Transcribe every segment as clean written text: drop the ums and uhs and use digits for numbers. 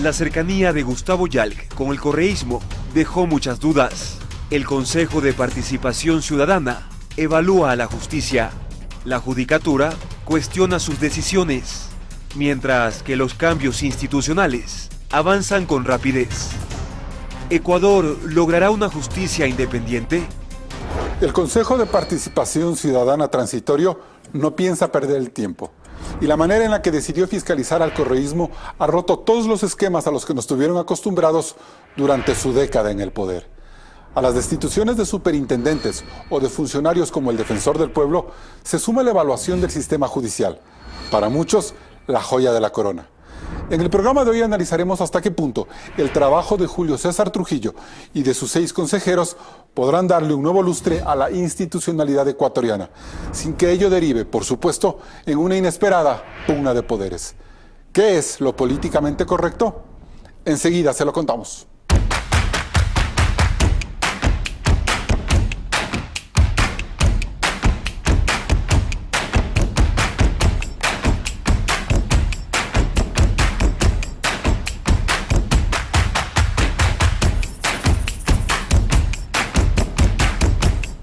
La cercanía de Gustavo Yalc con el correísmo dejó muchas dudas. El Consejo de Participación Ciudadana evalúa a la justicia. La judicatura cuestiona sus decisiones, mientras que los cambios institucionales avanzan con rapidez. ¿Ecuador logrará una justicia independiente? El Consejo de Participación Ciudadana Transitorio no piensa perder el tiempo. Y la manera en la que decidió fiscalizar al correísmo ha roto todos los esquemas a los que nos tuvieron acostumbrados durante su década en el poder. A las destituciones de superintendentes o de funcionarios como el Defensor del Pueblo se suma la evaluación del sistema judicial. Para muchos, la joya de la corona. En el programa de hoy analizaremos hasta qué punto el trabajo de Julio César Trujillo y de sus 6 consejeros podrán darle un nuevo lustre a la institucionalidad ecuatoriana, sin que ello derive, por supuesto, en una inesperada pugna de poderes. ¿Qué es lo políticamente correcto? Enseguida se lo contamos.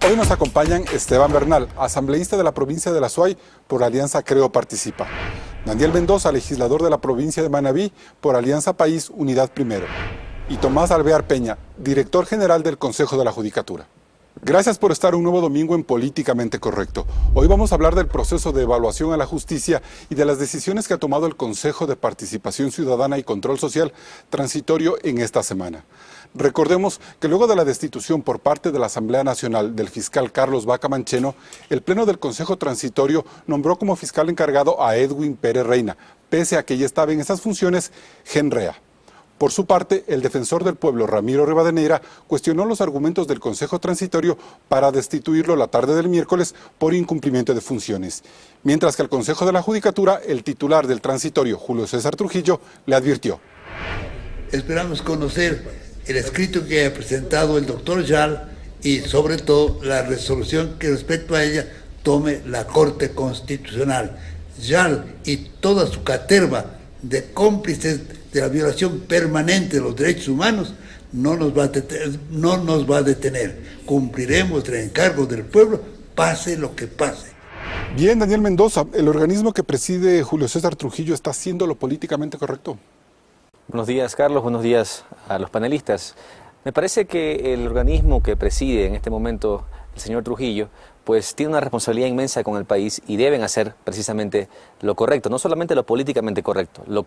Hoy nos acompañan Esteban Bernal, asambleísta de la provincia de La Suay por Alianza Creo Participa. Daniel Mendoza, legislador de la provincia de Manabí por Alianza País Unidad Primero. Y Tomás Alvear Peña, director general del Consejo de la Judicatura. Gracias por estar un nuevo domingo en Políticamente Correcto. Hoy vamos a hablar del proceso de evaluación a la justicia y de las decisiones que ha tomado el Consejo de Participación Ciudadana y Control Social transitorio en esta semana. Recordemos que luego de la destitución por parte de la Asamblea Nacional del fiscal Carlos Vaca Mancheno, el Pleno del Consejo Transitorio nombró como fiscal encargado a Edwin Pérez Reina, pese a que ya estaba en esas funciones Genrea. Por su parte, el Defensor del Pueblo, Ramiro Rivadeneira, cuestionó los argumentos del Consejo Transitorio para destituirlo la tarde del miércoles por incumplimiento de funciones. Mientras que al Consejo de la Judicatura, el titular del transitorio, Julio César Trujillo, le advirtió. Esperamos conocer el escrito que ha presentado el doctor Yal y sobre todo la resolución que respecto a ella tome la Corte Constitucional. Yal y toda su caterva de cómplices de la violación permanente de los derechos humanos no nos va a detener. Cumpliremos el encargo del pueblo, pase lo que pase. Bien, Daniel Mendoza, ¿el organismo que preside Julio César Trujillo está haciendo lo políticamente correcto? Buenos días, Carlos. Buenos días a los panelistas. Me parece que el organismo que preside en este momento el señor Trujillo, pues tiene una responsabilidad inmensa con el país y deben hacer precisamente lo correcto, no solamente lo políticamente correcto, lo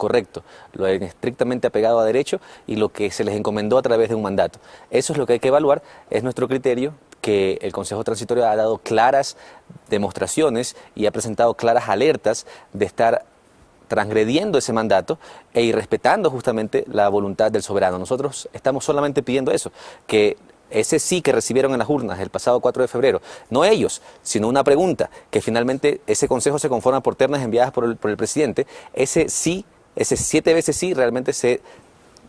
estrictamente apegado a derecho y lo que se les encomendó a través de un mandato. Eso es lo que hay que evaluar, es nuestro criterio, que el Consejo Transitorio ha dado claras demostraciones y ha presentado claras alertas de estar transgrediendo ese mandato e irrespetando justamente la voluntad del soberano. Nosotros estamos solamente pidiendo eso, que ese sí que recibieron en las urnas el pasado 4 de febrero, no ellos, sino una pregunta, que finalmente ese consejo se conforma por ternas enviadas por el presidente, ese sí, ese 7 veces sí, realmente se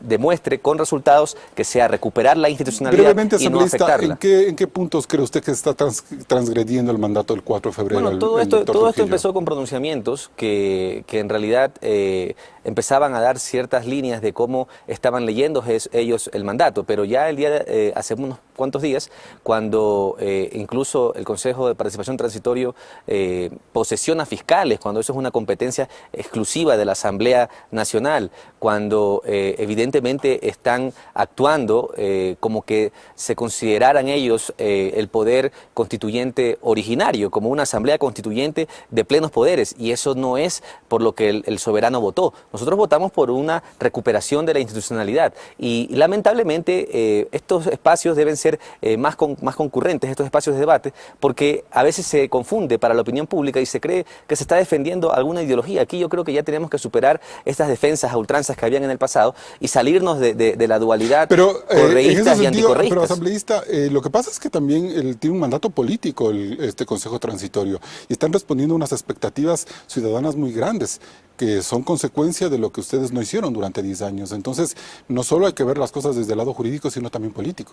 demuestre con resultados que sea recuperar la institucionalidad. Brevemente, y no afectarla. ¿En qué puntos cree usted que está transgrediendo el mandato del 4 de febrero? Bueno, todo esto empezó con pronunciamientos que en realidad empezaban a dar ciertas líneas de cómo estaban leyendo ellos el mandato, pero ya hace unos cuantos días, cuando incluso el Consejo de Participación Transitorio posesiona fiscales, cuando eso es una competencia exclusiva de la Asamblea Nacional, cuando evidentemente están actuando como que se consideraran ellos el poder constituyente originario, como una asamblea constituyente de plenos poderes, y eso no es por lo que el soberano votó. Nosotros votamos por una recuperación de la institucionalidad y lamentablemente estos espacios deben ser más concurrentes, estos espacios de debate, porque a veces se confunde para la opinión pública y se cree que se está defendiendo alguna ideología. Aquí yo creo que ya tenemos que superar estas defensas a ultranzas que habían en el pasado y salirnos de la dualidad correístas y anticorreístas. Pero asambleísta, lo que pasa es que también tiene un mandato político este Consejo Transitorio y están respondiendo a unas expectativas ciudadanas muy grandes. que son consecuencia de lo que ustedes no hicieron durante 10 años. Entonces, no solo hay que ver las cosas desde el lado jurídico, sino también político.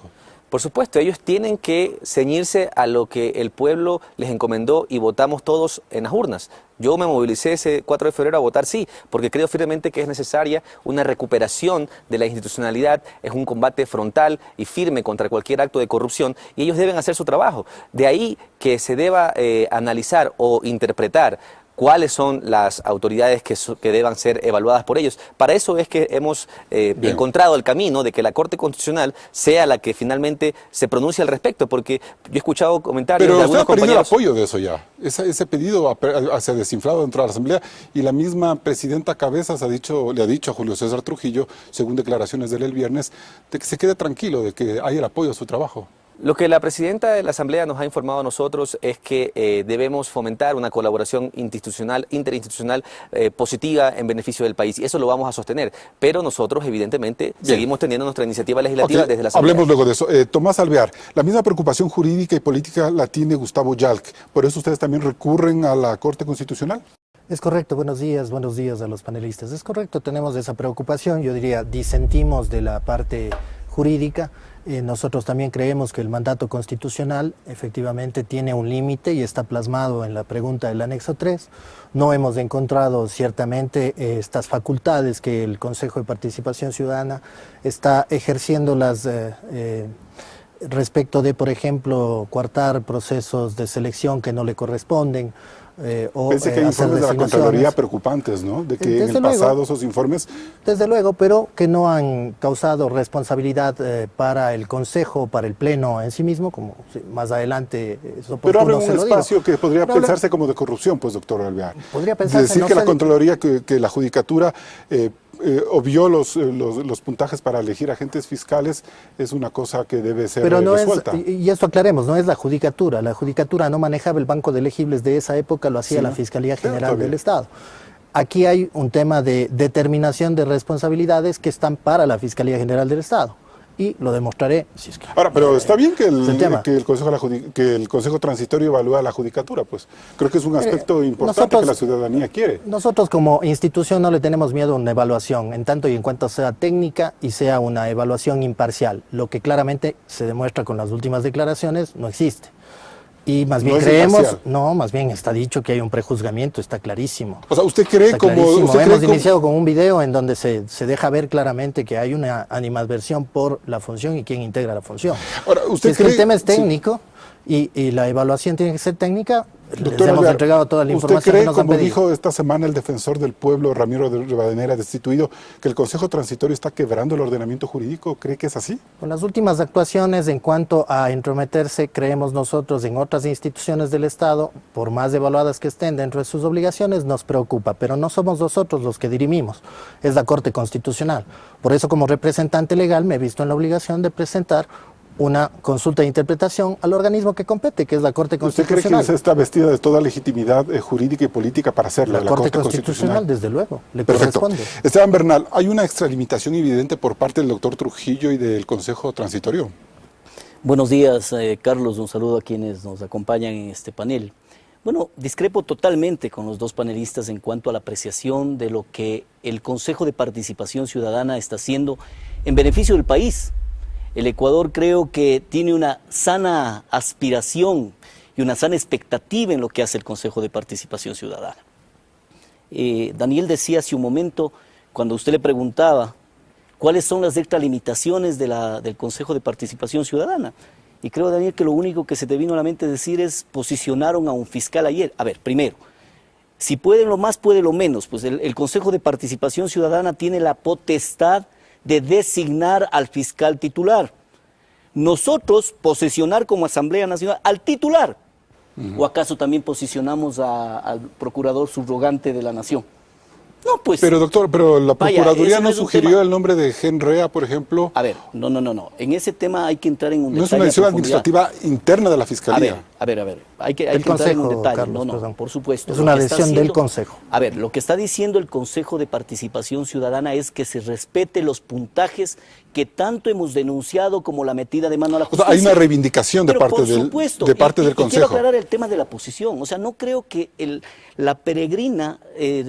Por supuesto, ellos tienen que ceñirse a lo que el pueblo les encomendó y votamos todos en las urnas. Yo me movilicé ese 4 de febrero a votar sí, porque creo firmemente que es necesaria una recuperación de la institucionalidad, es un combate frontal y firme contra cualquier acto de corrupción y ellos deben hacer su trabajo. De ahí que se deba analizar o interpretar cuáles son las autoridades que deban ser evaluadas por ellos. Para eso es que hemos encontrado el camino de que la Corte Constitucional sea la que finalmente se pronuncie al respecto, porque yo he escuchado comentarios de algunos compañeros... Pero usted ha perdido el compañeros... apoyo de eso ya. Ese pedido se ha desinflado dentro de la Asamblea y la misma presidenta Cabezas le ha dicho a Julio César Trujillo, según declaraciones de él el viernes, de que se quede tranquilo, de que hay el apoyo a su trabajo. Lo que la presidenta de la Asamblea nos ha informado a nosotros es que debemos fomentar una colaboración interinstitucional positiva en beneficio del país. Y eso lo vamos a sostener. Pero nosotros, evidentemente, seguimos teniendo nuestra iniciativa legislativa desde la Asamblea. Hablemos luego de eso. Tomás Alvear, la misma preocupación jurídica y política la tiene Gustavo Yalc. ¿Por eso ustedes también recurren a la Corte Constitucional? Es correcto, buenos días a los panelistas. Es correcto, tenemos esa preocupación, yo diría, disentimos de la parte jurídica. Nosotros también creemos que el mandato constitucional efectivamente tiene un límite y está plasmado en la pregunta del anexo 3. No hemos encontrado ciertamente estas facultades que el Consejo de Participación Ciudadana está ejerciendo respecto de, por ejemplo, coartar procesos de selección que no le corresponden. Pensé que hay informes de la Contraloría preocupantes, ¿no? De que en el pasado esos informes... Desde luego, pero que no han causado responsabilidad para el Consejo, para el Pleno en sí mismo, como más adelante es oportuno. Pero abre un espacio que podría pensarse como de corrupción, pues, doctor Alvear. Podría pensarse... Decir que la Contraloría, que la Judicatura... obvió los puntajes para elegir agentes fiscales es una cosa que debe ser resuelta. Y esto aclaremos, no es la Judicatura no manejaba el banco de elegibles de esa época, lo hacía la Fiscalía General del Estado. Aquí hay un tema de determinación de responsabilidades que están para la Fiscalía General del Estado. Y lo demostraré. Si es que, ahora, pero está bien que el Consejo Transitorio evalúe a la Judicatura, pues. Creo que es un aspecto importante que la ciudadanía quiere. Nosotros como institución no le tenemos miedo a una evaluación, en tanto y en cuanto sea técnica y sea una evaluación imparcial. Lo que claramente se demuestra con las últimas declaraciones no existe. Y más bien más bien está dicho que hay un prejuzgamiento, está clarísimo. O sea, ¿usted cree hemos iniciado con un video en donde se deja ver claramente que hay una animadversión por la función y quién integra la función. Ahora, ¿usted cree que el tema es técnico y la evaluación tiene que ser técnica? Doctor, les hemos entregado toda la información. ¿Usted cree, que nos han como pedido? dijo esta semana el defensor del pueblo, Ramiro de Rivadeneira, destituido, que el Consejo Transitorio está quebrando el ordenamiento jurídico? ¿Cree que es así? Con las últimas actuaciones en cuanto a entrometerse, creemos nosotros en otras instituciones del Estado, por más evaluadas que estén dentro de sus obligaciones, nos preocupa, pero no somos nosotros los que dirimimos, es la Corte Constitucional. Por eso, como representante legal, me he visto en la obligación de presentar una consulta de interpretación al organismo que compete, que es la Corte Constitucional. ¿Usted cree que está vestida de toda legitimidad jurídica y política para hacerla? La Corte Constitucional, desde luego, le corresponde. Esteban Bernal, ¿hay una extralimitación evidente por parte del doctor Trujillo y del Consejo Transitorio? Buenos días, Carlos. Un saludo a quienes nos acompañan en este panel. Bueno, discrepo totalmente con los dos panelistas en cuanto a la apreciación de lo que el Consejo de Participación Ciudadana está haciendo en beneficio del país. El Ecuador creo que tiene una sana aspiración y una sana expectativa en lo que hace el Consejo de Participación Ciudadana. Daniel decía hace un momento, cuando usted le preguntaba cuáles son las extralimitaciones del Consejo de Participación Ciudadana, y creo, Daniel, que lo único que se te vino a la mente decir es posicionaron a un fiscal ayer. A ver, primero, si pueden lo más, puede lo menos, pues el Consejo de Participación Ciudadana tiene la potestad de designar al fiscal titular. Nosotros posicionar como Asamblea Nacional al titular. ¿O acaso también posicionamos al procurador subrogante de la Nación? No, pues... Pero doctor, la Procuraduría no sugirió el nombre de Genrea, por ejemplo. A ver, no. En ese tema hay que entrar en un detalle. No es una decisión administrativa interna de la Fiscalía. A ver, hay que El entrar en un Consejo, detalle. Carlos, No, perdón. por supuesto. Es Lo una que está decisión del haciendo- Consejo. A ver, lo que está diciendo el Consejo de Participación Ciudadana es que se respete los puntajes que tanto hemos denunciado como la metida de mano a la O justicia. sea, hay una reivindicación de Pero parte por del, supuesto, de parte del quiero Consejo. aclarar el tema de la posición. O sea, no creo que la peregrina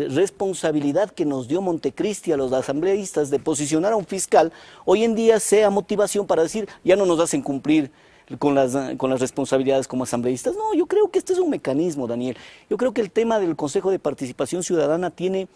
responsabilidad que nos dio Montecristi a los asambleístas de posicionar a un fiscal, hoy en día sea motivación para decir, ya no nos hacen cumplir con las responsabilidades como asambleístas. No, yo creo que este es un mecanismo, Daniel. Yo creo que el tema del Consejo de Participación Ciudadana tiene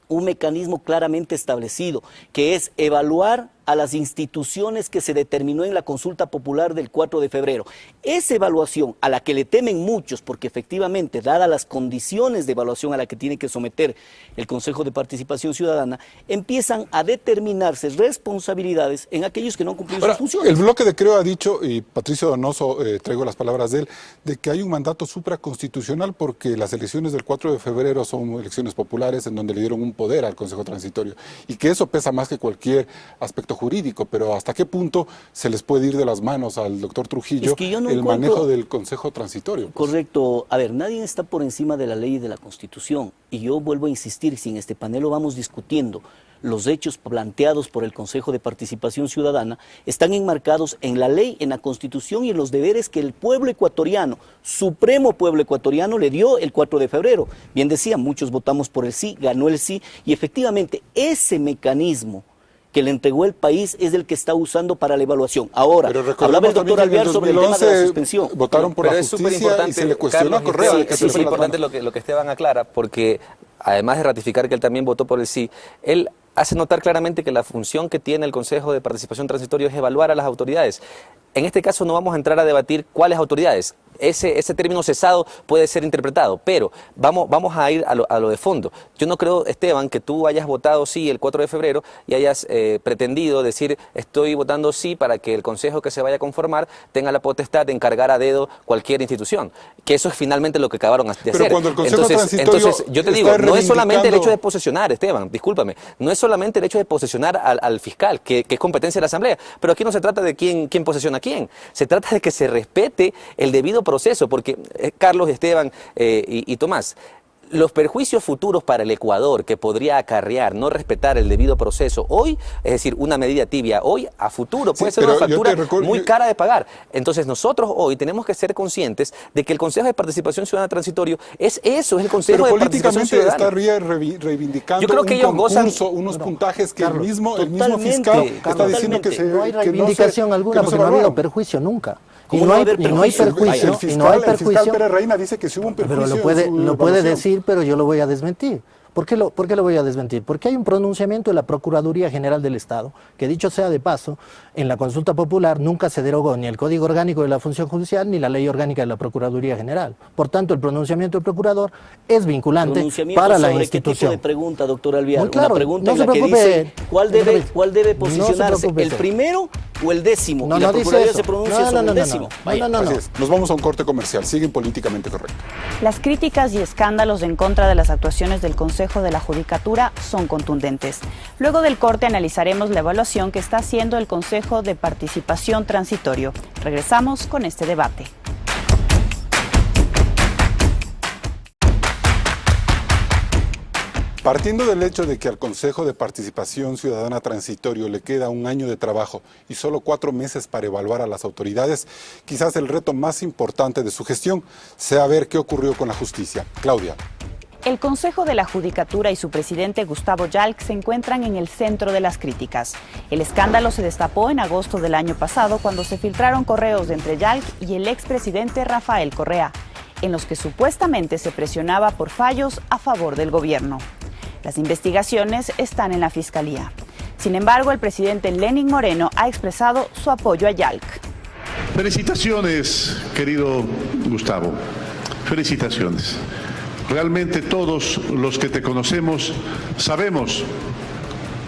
un mecanismo claramente establecido, que es evaluar a las instituciones que se determinó en la consulta popular del 4 de febrero. Esa evaluación, a la que le temen muchos, porque efectivamente, dadas las condiciones de evaluación a la que tiene que someter el Consejo de Participación Ciudadana, empiezan a determinarse responsabilidades en aquellos que no han cumplido Ahora, sus funciones. el bloque de Creo ha dicho, y Patricio Donoso, traigo las palabras de él, de que hay un mandato supraconstitucional porque las elecciones del 4 de febrero son elecciones populares en donde le dieron un poder al Consejo Transitorio y que eso pesa más que cualquier aspecto jurídico, pero ¿hasta qué punto se les puede ir de las manos al doctor Trujillo Es que yo no el encuentro- manejo del Consejo Transitorio? Pues? Correcto. A ver, nadie está por encima de la ley y de la Constitución. Y yo vuelvo a insistir, si en este panel lo vamos discutiendo, los hechos planteados por el Consejo de Participación Ciudadana están enmarcados en la ley, en la Constitución y en los deberes que el pueblo ecuatoriano, supremo pueblo ecuatoriano, le dio el 4 de febrero. Bien decía, muchos votamos por el sí, ganó el sí, y efectivamente ese mecanismo que le entregó el país es el que está usando para la evaluación. Ahora, Pero hablaba el recordemos doctor también que en Alvear sobre el tema de la 2011 suspensión. votaron por Pero la es súper justicia importante, y se le cuestionó a Carlos, Correa. sí, de que es se le fue súper las importante manos. lo que Esteban aclara, porque además de ratificar que él también votó por el sí, él hace notar claramente que la función que tiene el Consejo de Participación Transitorio es evaluar a las autoridades. En este caso no vamos a entrar a debatir cuáles autoridades. Ese término cesado puede ser interpretado, pero vamos a ir a lo de fondo. Yo no creo, Esteban, que tú hayas votado sí el 4 de febrero y hayas pretendido decir estoy votando sí para que el Consejo que se vaya a conformar tenga la potestad de encargar a dedo cualquier institución, que eso es finalmente lo que acabaron de Pero hacer. cuando el Consejo Transitorio entonces, yo te está digo, no es solamente el reivindicando- hecho de posesionar, Esteban, discúlpame, no es solamente el hecho de posesionar al fiscal, que es competencia de la Asamblea, pero aquí no se trata de quién posesiona a quién, se trata de que se respete el debido proceso, porque Carlos, Esteban y Tomás, los perjuicios futuros para el Ecuador que podría acarrear no respetar el debido proceso hoy, es decir, una medida tibia hoy, a futuro puede Sí, ser una pero yo te factura recuerdo- muy cara de pagar. Entonces nosotros hoy tenemos que ser conscientes de que el Consejo de Participación Ciudadana Transitorio es eso, es el Consejo Pero de Participación políticamente Ciudadana. está reivindicando Yo creo que un ellos gozan- concurso, unos puntajes que Carlos, el mismo totalmente, fiscal está Carlos, diciendo que totalmente. se No hay que no se- reivindicación alguna que no se porque no ha habido evaluaron. perjuicio nunca. Y ¿Cómo no no va a hay, haber y no hay perjuicio? perjuicio. El Y no hay fiscal perjuicio. Pérez Reina dice que sí hubo un perjuicio. Pero en su lo puede evaluación. decir, pero yo lo voy a desmentir. ¿Por qué lo voy a desmentir? Porque hay un pronunciamiento de la Procuraduría General del Estado, que dicho sea de paso, en la consulta popular nunca se derogó ni el Código Orgánico de la Función Judicial ni la Ley Orgánica de la Procuraduría General. Por tanto, el pronunciamiento del procurador es vinculante Pronunciamiento para la sobre ¿Qué tipo institución. de pregunta, doctor Alvear? Muy claro, Una pregunta no en se la que preocupe. dice cuál debe No se posicionarse, preocupe, el usted. primero o el décimo. No, y la no dice Procuraduría eso. se pronuncia No, sobre no, el no, décimo. no. Vaya. No, Así es. Nos vamos a un corte comercial. Siguen políticamente correcto. Las críticas y escándalos en contra de las actuaciones del Consejo de la Judicatura son contundentes. Luego del corte analizaremos la evaluación que está haciendo el Consejo de Participación Transitorio. Regresamos con este debate. Partiendo del hecho de que al Consejo de Participación Ciudadana Transitorio le queda un año de trabajo y solo 4 meses para evaluar a las autoridades, quizás el reto más importante de su gestión sea ver qué ocurrió con la justicia. Claudia. El Consejo de la Judicatura y su presidente Gustavo Yalc se encuentran en el centro de las críticas. El escándalo se destapó en agosto del año pasado cuando se filtraron correos entre Yalc y el expresidente Rafael Correa, en los que supuestamente se presionaba por fallos a favor del gobierno. Las investigaciones están en la Fiscalía. Sin embargo, el presidente Lenín Moreno ha expresado su apoyo a Yalc. Felicitaciones, querido Gustavo. Felicitaciones. Realmente todos los que te conocemos sabemos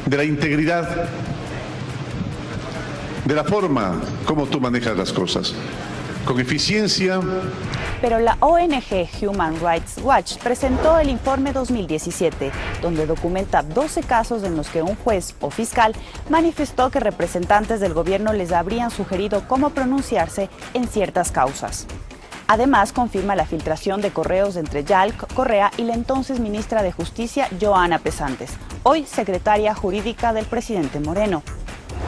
de la integridad, de la forma como tú manejas las cosas, con eficiencia. Pero la ONG Human Rights Watch presentó el informe 2017, donde documenta 12 casos en los que un juez o fiscal manifestó que representantes del gobierno les habrían sugerido cómo pronunciarse en ciertas causas. Además, confirma la filtración de correos entre Yalc, Correa y la entonces ministra de Justicia, Johanna Pesantes, hoy secretaria jurídica del presidente Moreno.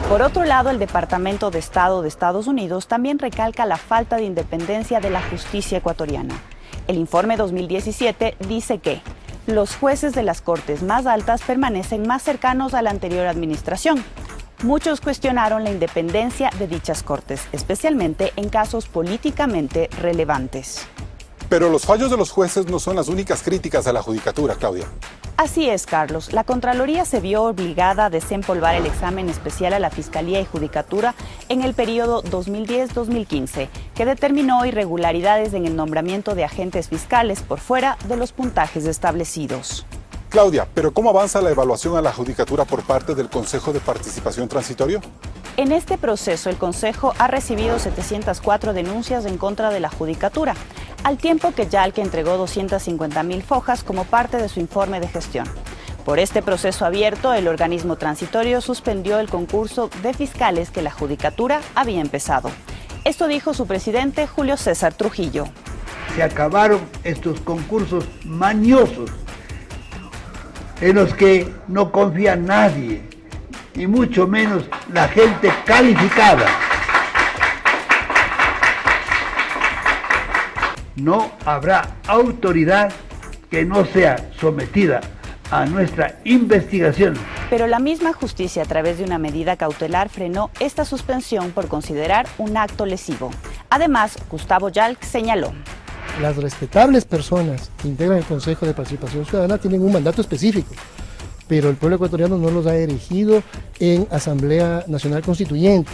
Por otro lado, el Departamento de Estado de Estados Unidos también recalca la falta de independencia de la justicia ecuatoriana. El informe 2017 dice que los jueces de las cortes más altas permanecen más cercanos a la anterior administración. Muchos cuestionaron la independencia de dichas cortes, especialmente en casos políticamente relevantes. Pero los fallos de los jueces no son las únicas críticas a la judicatura, Claudia. Así es, Carlos. La Contraloría se vio obligada a desempolvar el examen especial a la Fiscalía y Judicatura en el periodo 2010-2015, que determinó irregularidades en el nombramiento de agentes fiscales por fuera de los puntajes establecidos. Claudia, ¿pero cómo avanza la evaluación a la judicatura por parte del Consejo de Participación Transitorio? En este proceso, el Consejo ha recibido 704 denuncias en contra de la Judicatura, al tiempo que Yalc entregó 250.000 fojas como parte de su informe de gestión. Por este proceso abierto, el organismo transitorio suspendió el concurso de fiscales que la Judicatura había empezado. Esto dijo su presidente, Julio César Trujillo. Se acabaron estos concursos mañosos en los que no confía nadie, y mucho menos la gente calificada. No habrá autoridad que no sea sometida a nuestra investigación. Pero la misma justicia, a través de una medida cautelar, frenó esta suspensión por considerar un acto lesivo. Además, Gustavo Yalc señaló: las respetables personas que integran el Consejo de Participación Ciudadana tienen un mandato específico, pero el pueblo ecuatoriano no los ha erigido en Asamblea Nacional Constituyente.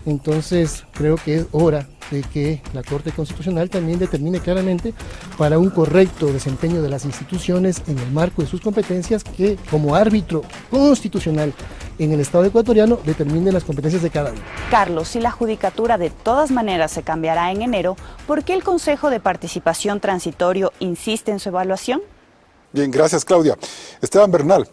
Entonces creo que es hora de que la Corte Constitucional también determine claramente, para un correcto desempeño de las instituciones en el marco de sus competencias, que como árbitro constitucional en el Estado ecuatoriano determine las competencias de cada uno. Carlos, si la Judicatura de todas maneras se cambiará en enero, ¿por qué el Consejo de Participación Transitorio insiste en su evaluación? Bien, gracias, Claudia. Esteban Bernal,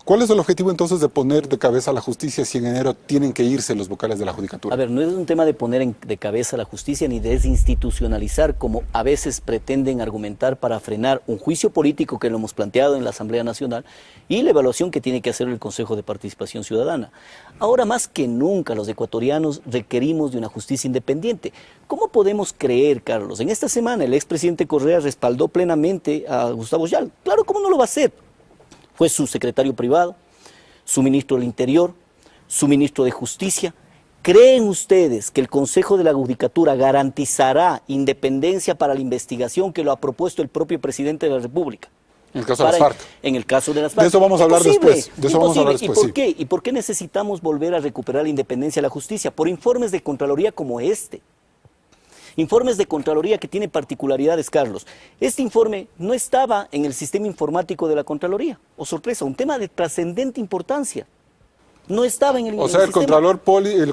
¿cuál es el objetivo entonces de poner de cabeza a la justicia si en enero tienen que irse los vocales de la Judicatura? A ver, no es un tema de poner de cabeza a la justicia ni de desinstitucionalizar, como a veces pretenden argumentar para frenar un juicio político que lo hemos planteado en la Asamblea Nacional y la evaluación que tiene que hacer el Consejo de Participación Ciudadana. Ahora más que nunca los ecuatorianos requerimos de una justicia independiente. ¿Cómo podemos creer, Carlos? En esta semana el expresidente Correa respaldó plenamente a Gustavo Yalc. Claro, ¿cómo no lo va a hacer? Fue su secretario privado, su ministro del Interior, su ministro de Justicia. ¿Creen ustedes que el Consejo de la Judicatura garantizará independencia para la investigación que lo ha propuesto el propio presidente de la República? En el caso de las FARC. En el caso de las FARC. De eso vamos a hablar después. De eso vamos a hablar ¿Y después, por qué? ¿Y por qué necesitamos volver a recuperar la independencia de la justicia? Por informes de Contraloría como este. Informes de Contraloría que tiene particularidades, Carlos. Este informe no estaba en el sistema informático de la Contraloría. Oh, sorpresa, un tema de trascendente importancia. No estaba en el O sea, el sistema.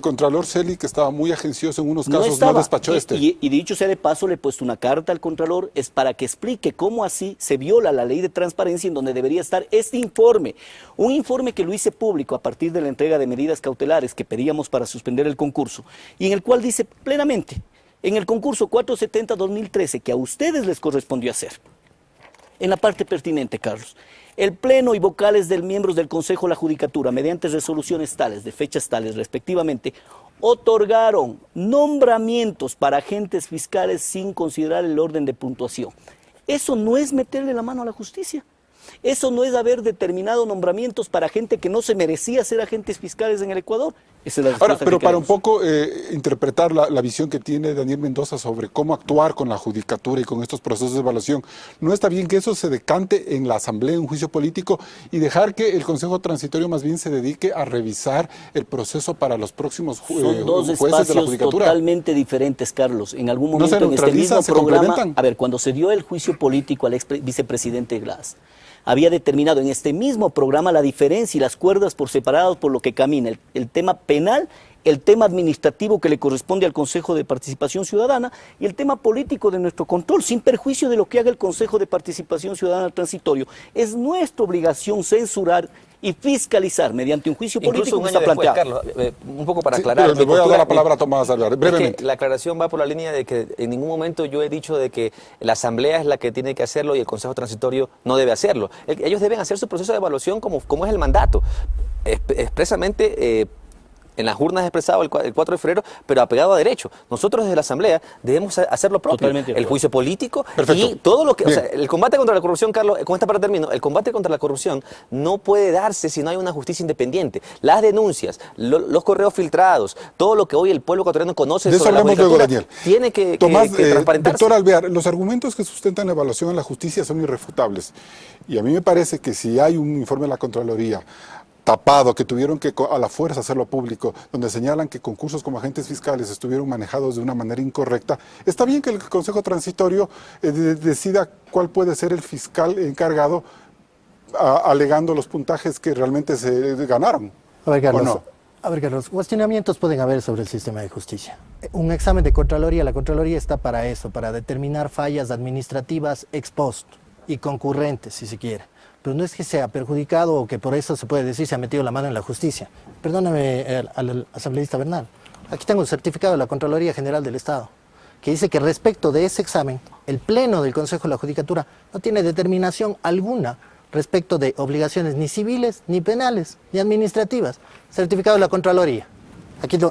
Contralor Celi, que estaba muy agencioso en unos casos, estaba. no despachó este. Y dicho sea de paso, le he puesto una carta al Contralor, es para que explique cómo así se viola la ley de transparencia en donde debería estar este informe. Un informe que lo hice público a partir de la entrega de medidas cautelares que pedíamos para suspender el concurso, y en el cual dice plenamente: en el concurso 470-2013, que a ustedes les correspondió hacer, en la parte pertinente, Carlos, el Pleno y vocales de miembros del Consejo de la Judicatura, mediante resoluciones tales, de fechas tales respectivamente, otorgaron nombramientos para agentes fiscales sin considerar el orden de puntuación. Eso no es meterle la mano a la justicia. Eso no es haber determinado nombramientos para gente que no se merecía ser agentes fiscales en el Ecuador. Esa es la Ahora, respuesta pero que para un queremos. poco interpretar la visión que tiene Daniel Mendoza sobre cómo actuar con la judicatura y con estos procesos de evaluación, ¿no está bien que eso se decante en la Asamblea, en un juicio político, y dejar que el Consejo Transitorio más bien se dedique a revisar el proceso para los próximos Son dos jueces de la espacios judicatura? totalmente diferentes, Carlos. En algún ¿No se momento en este neutralizan, mismo se programa, complementan? a ver, cuando se dio el juicio político al ex vicepresidente Glass, había determinado en este mismo programa la diferencia y las cuerdas por separado por lo que camina el tema penal, el tema administrativo que le corresponde al Consejo de Participación Ciudadana y el tema político de nuestro control, sin perjuicio de lo que haga el Consejo de Participación Ciudadana transitorio. Es nuestra obligación censurar y fiscalizar mediante un juicio político Incluso un que año está después, planteado. Carlos, un poco para Sí, aclarar. pero le voy a dar la palabra a Tomás Alvear, brevemente. Es que la aclaración va por la línea de que en ningún momento yo he dicho de que la Asamblea es la que tiene que hacerlo y el Consejo Transitorio no debe hacerlo. Ellos deben hacer su proceso de evaluación como es el mandato. Expresamente en las urnas expresado el 4 de febrero, pero apegado a derecho. Nosotros desde la Asamblea debemos hacer lo propio. El juicio político. Perfecto. Y todo lo que... O sea, el combate contra la corrupción, Carlos, con esta parte termino, el combate contra la corrupción no puede darse si no hay una justicia independiente. Las denuncias, los correos filtrados, todo lo que hoy el pueblo ecuatoriano conoce de eso sobre la hablemos luego, judicatura, Daniel. tiene que Tomás, transparentarse. doctor Alvear, los argumentos que sustentan la evaluación en la justicia son irrefutables. Y a mí me parece que si hay un informe de la Contraloría tapado, que tuvieron que a la fuerza hacerlo público, donde señalan que concursos como agentes fiscales estuvieron manejados de una manera incorrecta, está bien que el Consejo Transitorio decida cuál puede ser el fiscal encargado alegando los puntajes que realmente se ganaron. A ver, Carlos. ¿O no? A ver, Carlos, cuestionamientos pueden haber sobre el sistema de justicia. Un examen de Contraloría, la Contraloría está para eso, para determinar fallas administrativas ex post y concurrentes, si se quiere. Pero no es que sea perjudicado o que por eso se puede decir se ha metido la mano en la justicia. Perdóname al asambleísta Bernal. Aquí tengo el certificado de la Contraloría General del Estado, que dice que respecto de ese examen, el Pleno del Consejo de la Judicatura no tiene determinación alguna respecto de obligaciones ni civiles, ni penales, ni administrativas. Certificado de la Contraloría.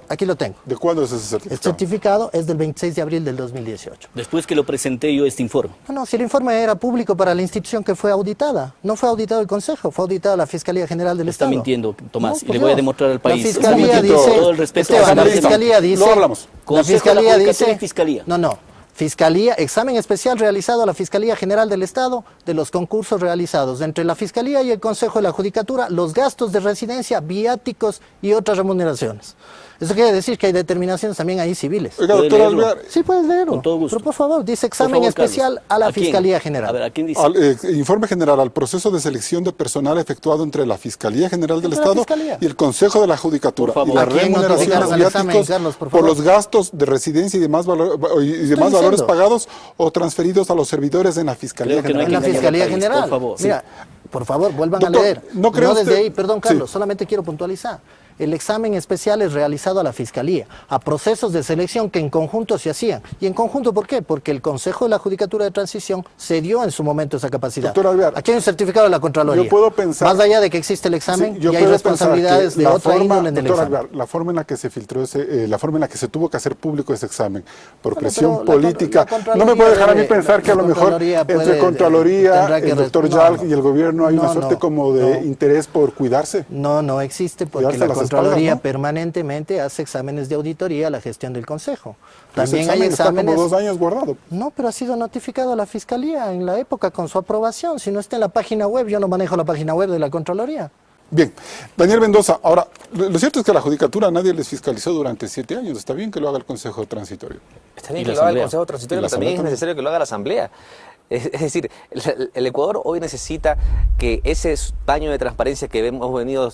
Aquí lo tengo. ¿De cuándo es ese certificado? El certificado es del 26 de abril del 2018. Después que lo presenté yo este informe. No, si el informe era público para la institución que fue auditada, no fue auditado el Consejo, fue auditada la Fiscalía General del Está Estado. mintiendo, Tomás, No, y le voy a demostrar al país. La Fiscalía dice, todo el respeto Esteban, a la Fiscalía dice, Luego hablamos. la Consejo de la Fiscalía Judicatura dice, y Fiscalía. no, Fiscalía, examen especial realizado a la Fiscalía General del Estado de los concursos realizados entre la Fiscalía y el Consejo de la Judicatura, los gastos de residencia, viáticos y otras remuneraciones. Eso quiere decir que hay determinaciones también ahí civiles. Oiga, ¿Puede doctor leerlo? Alvear, Sí, puedes leerlo. Con todo gusto. Pero por favor, dice examen Por favor, especial Carlos. a la ¿A quién? Fiscalía General. A ver, ¿a quién dice? informe general al proceso de selección de personal efectuado entre la Fiscalía General del Entre la Estado Fiscalía. y el Consejo de la Judicatura. Por favor. Y las ¿A quién remuneraciones notificaron el examen, viáticos Carlos, por por favor? los gastos de residencia y demás, Estoy valores diciendo. pagados o transferidos a los servidores en la Fiscalía Creo que no hay En General. la que engañar Fiscalía al país, General. por favor. Mira, por favor, vuelvan Doctor, a leer. ¿no cree desde usted? ahí, perdón, Carlos, Sí. solamente quiero puntualizar. El examen especial es realizado a la Fiscalía, a procesos de selección que en conjunto se hacían. ¿Y en conjunto por qué? Porque el Consejo de la Judicatura de Transición se dio en su momento esa capacidad. Doctor Alvear, aquí hay un certificado de la Contraloría. yo puedo pensar- Más allá de que existe el examen, Sí, yo y hay puedo responsabilidades pensar que de la otra forma, índole en el doctor examen. Alvear, la forma en la que se filtró la forma en la que se tuvo que hacer público ese examen, por Bueno, presión pero política, la no me puede dejar a mí Contraloría pensar que a lo la mejor Contraloría entre puede- Contraloría, tendrá que el doctor no, Yalc no. y el gobierno hay una No, suerte no, como de no. interés por cuidarse. No existe porque Cuidarse la las Contraloría espaldas, ¿no? permanentemente hace exámenes de auditoría a la gestión del Consejo. Ese También hay examen está exámenes... como 2 años guardado. No, pero ha sido notificado a la Fiscalía en la época con su aprobación. Si no está en la página web, yo no manejo la página web de la Contraloría. Bien, Daniel Mendoza, ahora, lo cierto es que la Judicatura nadie les fiscalizó durante 7 años. Está bien que lo haga el Consejo Transitorio. Está bien Y que la lo haga el Asamblea. Consejo Transitorio, Y la pero también es Asamblea necesario que lo haga la Asamblea. Es decir, el Ecuador hoy necesita que ese baño de transparencia que hemos venido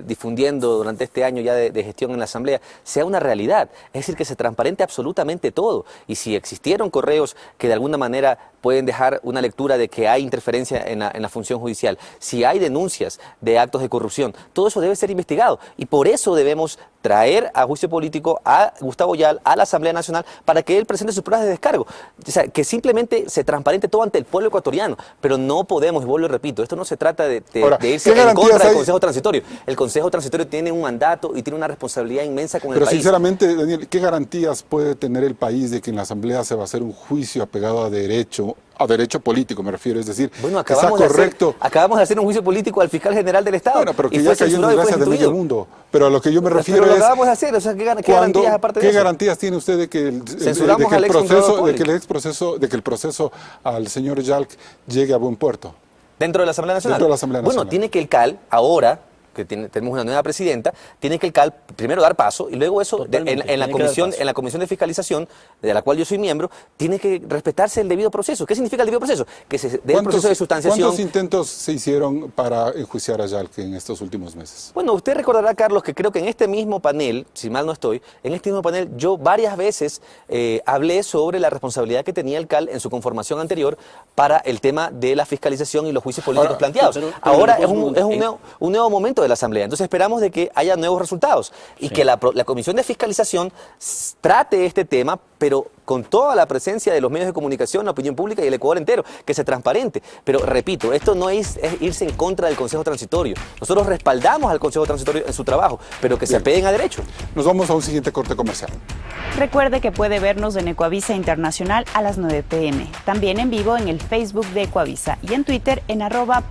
difundiendo durante este año ya de gestión en la Asamblea sea una realidad. Es decir, que se transparente absolutamente todo. Y si existieron correos que de alguna manera pueden dejar una lectura de que hay interferencia en la función judicial, si hay denuncias de actos de corrupción, todo eso debe ser investigado. Y por eso debemos traer a juicio político a Gustavo Yal, a la Asamblea Nacional, para que él presente sus pruebas de descargo. O sea, que simplemente se transparente todo ante el pueblo ecuatoriano. Pero no podemos, y vuelvo y repito, esto no se trata de Ahora, irse ¿qué en garantías contra del hay? Consejo Transitorio. El Consejo Transitorio tiene un mandato y tiene una responsabilidad inmensa con el Pero país. sinceramente, Daniel, ¿qué garantías puede tener el país de que en la Asamblea se va a hacer un juicio apegado a derecho político me refiero? Es decir, Bueno, que sea correcto. acabamos de hacer un juicio político al fiscal general del Estado. Bueno, pero que y ya fue cayó en censurado y fue desgracia de medio destituido. mundo. Pero a lo que yo me refiero Pero lo es... acabamos de hacer, o sea, ¿qué garantías aparte de ¿Qué eso? garantías tiene usted de que el Censuramos al ex funcionario de que el proceso al señor Yalc llegue a buen puerto? Dentro de la Asamblea Nacional. Dentro de la Asamblea Nacional. Bueno, tiene que el CAL ahora, que tenemos una nueva presidenta, tiene que el CAL primero dar paso y luego eso en la comisión de fiscalización, de la cual yo soy miembro, tiene que respetarse el debido proceso. ¿Qué significa el debido proceso? Que se dé el proceso de sustanciación. ¿Cuántos intentos se hicieron para enjuiciar a Yalc en estos últimos meses? Bueno, usted recordará, Carlos, que creo que en este mismo panel, si mal no estoy, en este mismo panel yo varias veces hablé sobre la responsabilidad que tenía el CAL en su conformación anterior para el tema de la fiscalización y los juicios políticos planteados. Ahora es un nuevo momento de la Asamblea, entonces esperamos de que haya nuevos resultados y que la Comisión de Fiscalización trate este tema, pero con toda la presencia de los medios de comunicación, la opinión pública y el Ecuador entero, que sea transparente. Pero repito, esto no es irse en contra del Consejo Transitorio. Nosotros respaldamos al Consejo Transitorio en su trabajo, pero que se apeguen a derecho. Nos vamos a un siguiente corte comercial. Recuerde que puede vernos en Ecuavisa Internacional a las 9 p.m. También en vivo en el Facebook de Ecuavisa y en Twitter en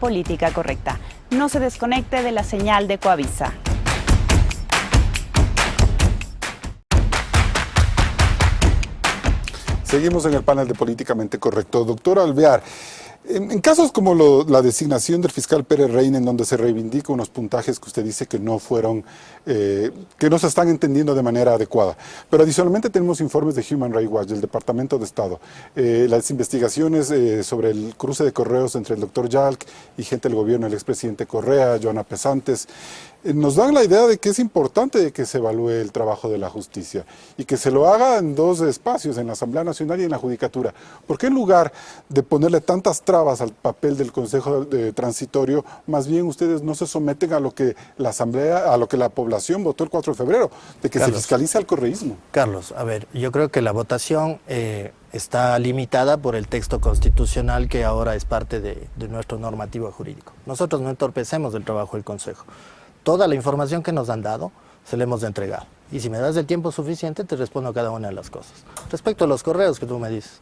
@políticacorrecta. No se desconecte de la señal de Ecuavisa. Seguimos en el panel de Políticamente Correcto. Doctor Alvear, en casos como la designación del fiscal Pérez Reina, en donde se reivindica unos puntajes que usted dice que no fueron, que no se están entendiendo de manera adecuada, pero adicionalmente tenemos informes de Human Rights Watch, del Departamento de Estado, las investigaciones sobre el cruce de correos entre el doctor Yalc y gente del gobierno, el expresidente Correa, Joana Pesantes, nos dan la idea de que es importante que se evalúe el trabajo de la justicia y que se lo haga en dos espacios, en la Asamblea Nacional y en la Judicatura. ¿Por qué en lugar de ponerle tantas trabas al papel del Consejo Transitorio, más bien ustedes no se someten a lo que la Asamblea, a lo que la población votó el 4 de febrero, de que se fiscalice al correísmo? Carlos, a ver, yo creo que la votación está limitada por el texto constitucional que ahora es parte de nuestro normativo jurídico. Nosotros no entorpecemos el trabajo del Consejo. Toda la información que nos han dado se la hemos entregado. Y si me das el tiempo suficiente, te respondo a cada una de las cosas. Respecto a los correos que tú me dices,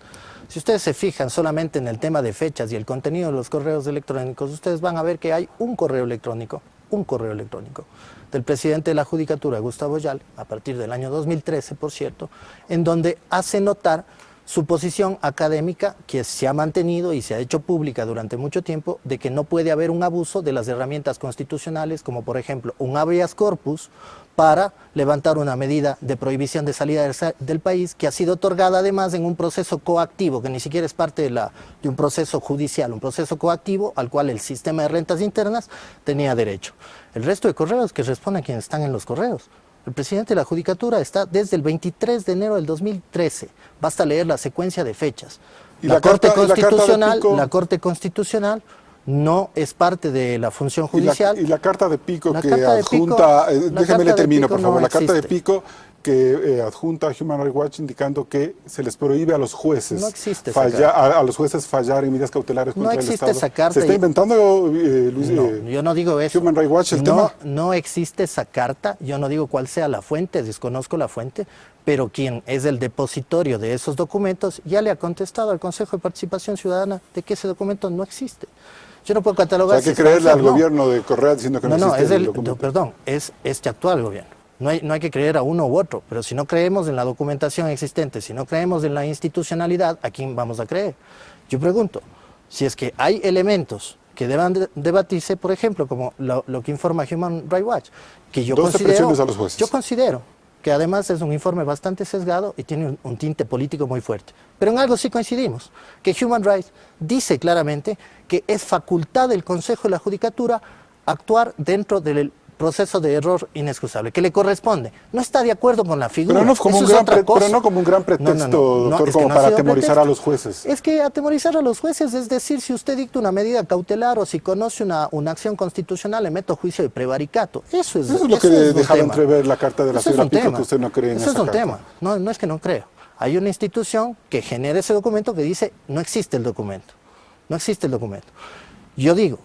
si ustedes se fijan solamente en el tema de fechas y el contenido de los correos electrónicos, ustedes van a ver que hay un correo electrónico del presidente de la Judicatura, Gustavo Yalc, a partir del año 2013, por cierto, en donde hace notar su posición académica, que se ha mantenido y se ha hecho pública durante mucho tiempo, de que no puede haber un abuso de las herramientas constitucionales, como por ejemplo un habeas corpus, para levantar una medida de prohibición de salida del país, que ha sido otorgada además en un proceso coactivo, que ni siquiera es parte de un proceso judicial, un proceso coactivo al cual el sistema de rentas internas tenía derecho. El resto de correos que responden a quienes están en los correos. El presidente de la Judicatura está desde el 23 de enero del 2013. Basta leer la secuencia de fechas. ¿Y la Corte Constitucional no es parte de la función judicial. Y la carta de Pico que adjunta, déjeme le termino por favor, la carta de Pico que adjunta a Human Rights Watch indicando que se les prohíbe a los jueces a los jueces fallar en medidas cautelares contra el Estado. No existe esa carta. ¿Se está inventando, Luis? No, yo no digo eso. Human Rights Watch, el tema. No existe esa carta, yo no digo cuál sea la fuente, desconozco la fuente, pero quien es el depositorio de esos documentos ya le ha contestado al Consejo de Participación Ciudadana de que ese documento no existe. Yo no puedo catalogar. O sea, hay que creerle al gobierno de Correa diciendo que no existe el documento. Perdón, es este actual gobierno. No hay que creer a uno u otro, pero si no creemos en la documentación existente, si no creemos en la institucionalidad, ¿a quién vamos a creer? Yo pregunto, si es que hay elementos que deban debatirse, por ejemplo, como lo que informa Human Rights Watch, que yo considero que además es un informe bastante sesgado y tiene un tinte político muy fuerte. Pero en algo sí coincidimos, que Human Rights dice claramente que es facultad del Consejo de la Judicatura actuar dentro del proceso de error inexcusable, que le corresponde. No está de acuerdo con la figura. Pero no como un gran pretexto, doctor, como para atemorizar a los jueces. Es que atemorizar a los jueces es decir, si usted dicta una medida cautelar o si conoce una acción constitucional, le meto juicio de prevaricato. Eso es lo que dejaba entrever la carta de la señora Pico, que usted no cree en esa carta. Eso es un tema. No es que no creo. Hay una institución que genera ese documento que dice, no existe el documento. No existe el documento. Yo digo,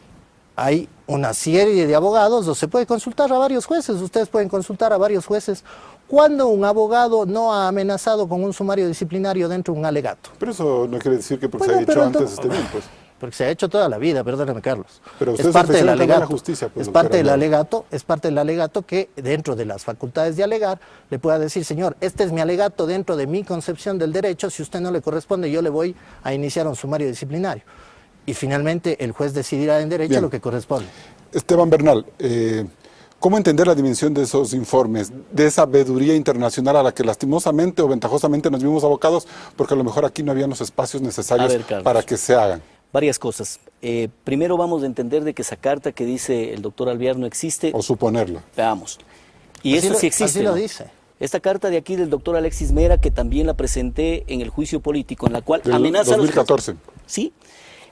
hay una serie de abogados, o se puede consultar a varios jueces, ustedes pueden consultar a varios jueces, cuando un abogado no ha amenazado con un sumario disciplinario dentro de un alegato. Pero eso no quiere decir que porque se ha hecho antes esté bien, pues. Porque se ha hecho toda la vida, perdóname Carlos. Pero usted es parte del alegato, la justicia, pues, es parte del alegato que dentro de las facultades de alegar le pueda decir, señor, este es mi alegato dentro de mi concepción del derecho, si usted no le corresponde yo le voy a iniciar un sumario disciplinario. Y finalmente el juez decidirá en derecho lo que corresponde. Esteban Bernal, ¿Cómo entender la dimensión de esos informes, de esa veeduría internacional a la que lastimosamente o ventajosamente nos vimos abocados, porque a lo mejor aquí no habían los espacios necesarios para que se hagan? Varias cosas. Primero vamos a entender de que esa carta que dice el doctor Alvear no existe. O suponerlo. Veamos. Y eso sí existe. Así lo ¿no? dice. Esta carta de aquí del doctor Alexis Mera, que también la presenté en el juicio político, en la cual amenaza 2014. a los... Sí.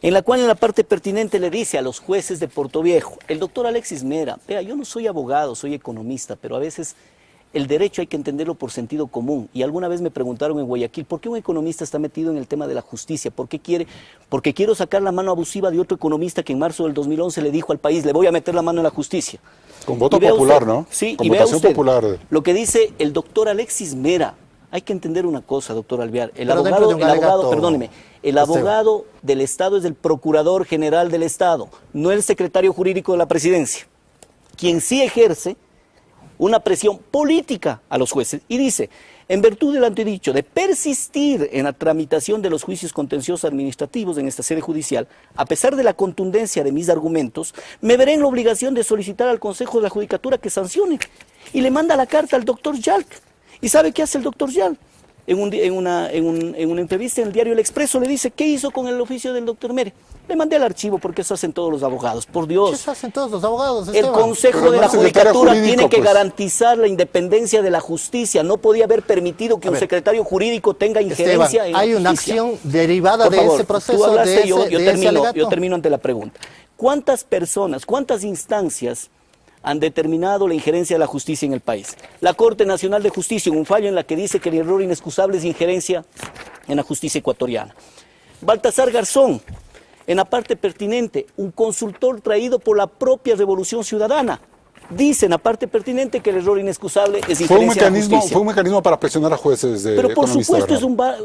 En la cual en la parte pertinente le dice a los jueces de Portoviejo, el doctor Alexis Mera, vea, yo no soy abogado, soy economista, pero a veces el derecho hay que entenderlo por sentido común. Y alguna vez me preguntaron en Guayaquil, ¿por qué un economista está metido en el tema de la justicia? ¿Por qué quiere? Porque quiero sacar la mano abusiva de otro economista que en marzo del 2011 le dijo al país, le voy a meter la mano en la justicia. Con voto popular, ¿no? Sí, con y vea votación usted popular. Lo que dice el doctor Alexis Mera. Hay que entender una cosa, doctor Alvear. El Pero abogado, perdóneme, el abogado del Estado es el Procurador General del Estado, no el secretario jurídico de la Presidencia, quien sí ejerce una presión política a los jueces. Y dice, en virtud del antedicho de persistir en la tramitación de los juicios contenciosos administrativos en esta sede judicial, a pesar de la contundencia de mis argumentos, me veré en la obligación de solicitar al Consejo de la Judicatura que sancione. Y le manda la carta al doctor Yalc. ¿Y sabe qué hace el doctor Yal? En una entrevista en el diario El Expreso le dice, ¿qué hizo con el oficio del doctor Mere? Le mandé al archivo porque eso hacen todos los abogados, por Dios. Eso hacen todos los abogados, El Consejo de la Judicatura tiene que garantizar la independencia de la justicia. No podía haber permitido que un secretario jurídico tenga injerencia en la justicia. Hay una acción derivada de ese proceso. Tú hablaste, yo termino ante la pregunta. ¿Cuántas personas, cuántas instancias han determinado la injerencia de la justicia en el país? La Corte Nacional de Justicia, en un fallo en la que dice que el error inexcusable es injerencia en la justicia ecuatoriana. Baltasar Garzón, en la parte pertinente, un consultor traído por la propia Revolución Ciudadana, dice en la parte pertinente que el error inexcusable es injerencia en la justicia. Fue un mecanismo para presionar a jueces de Pero por supuesto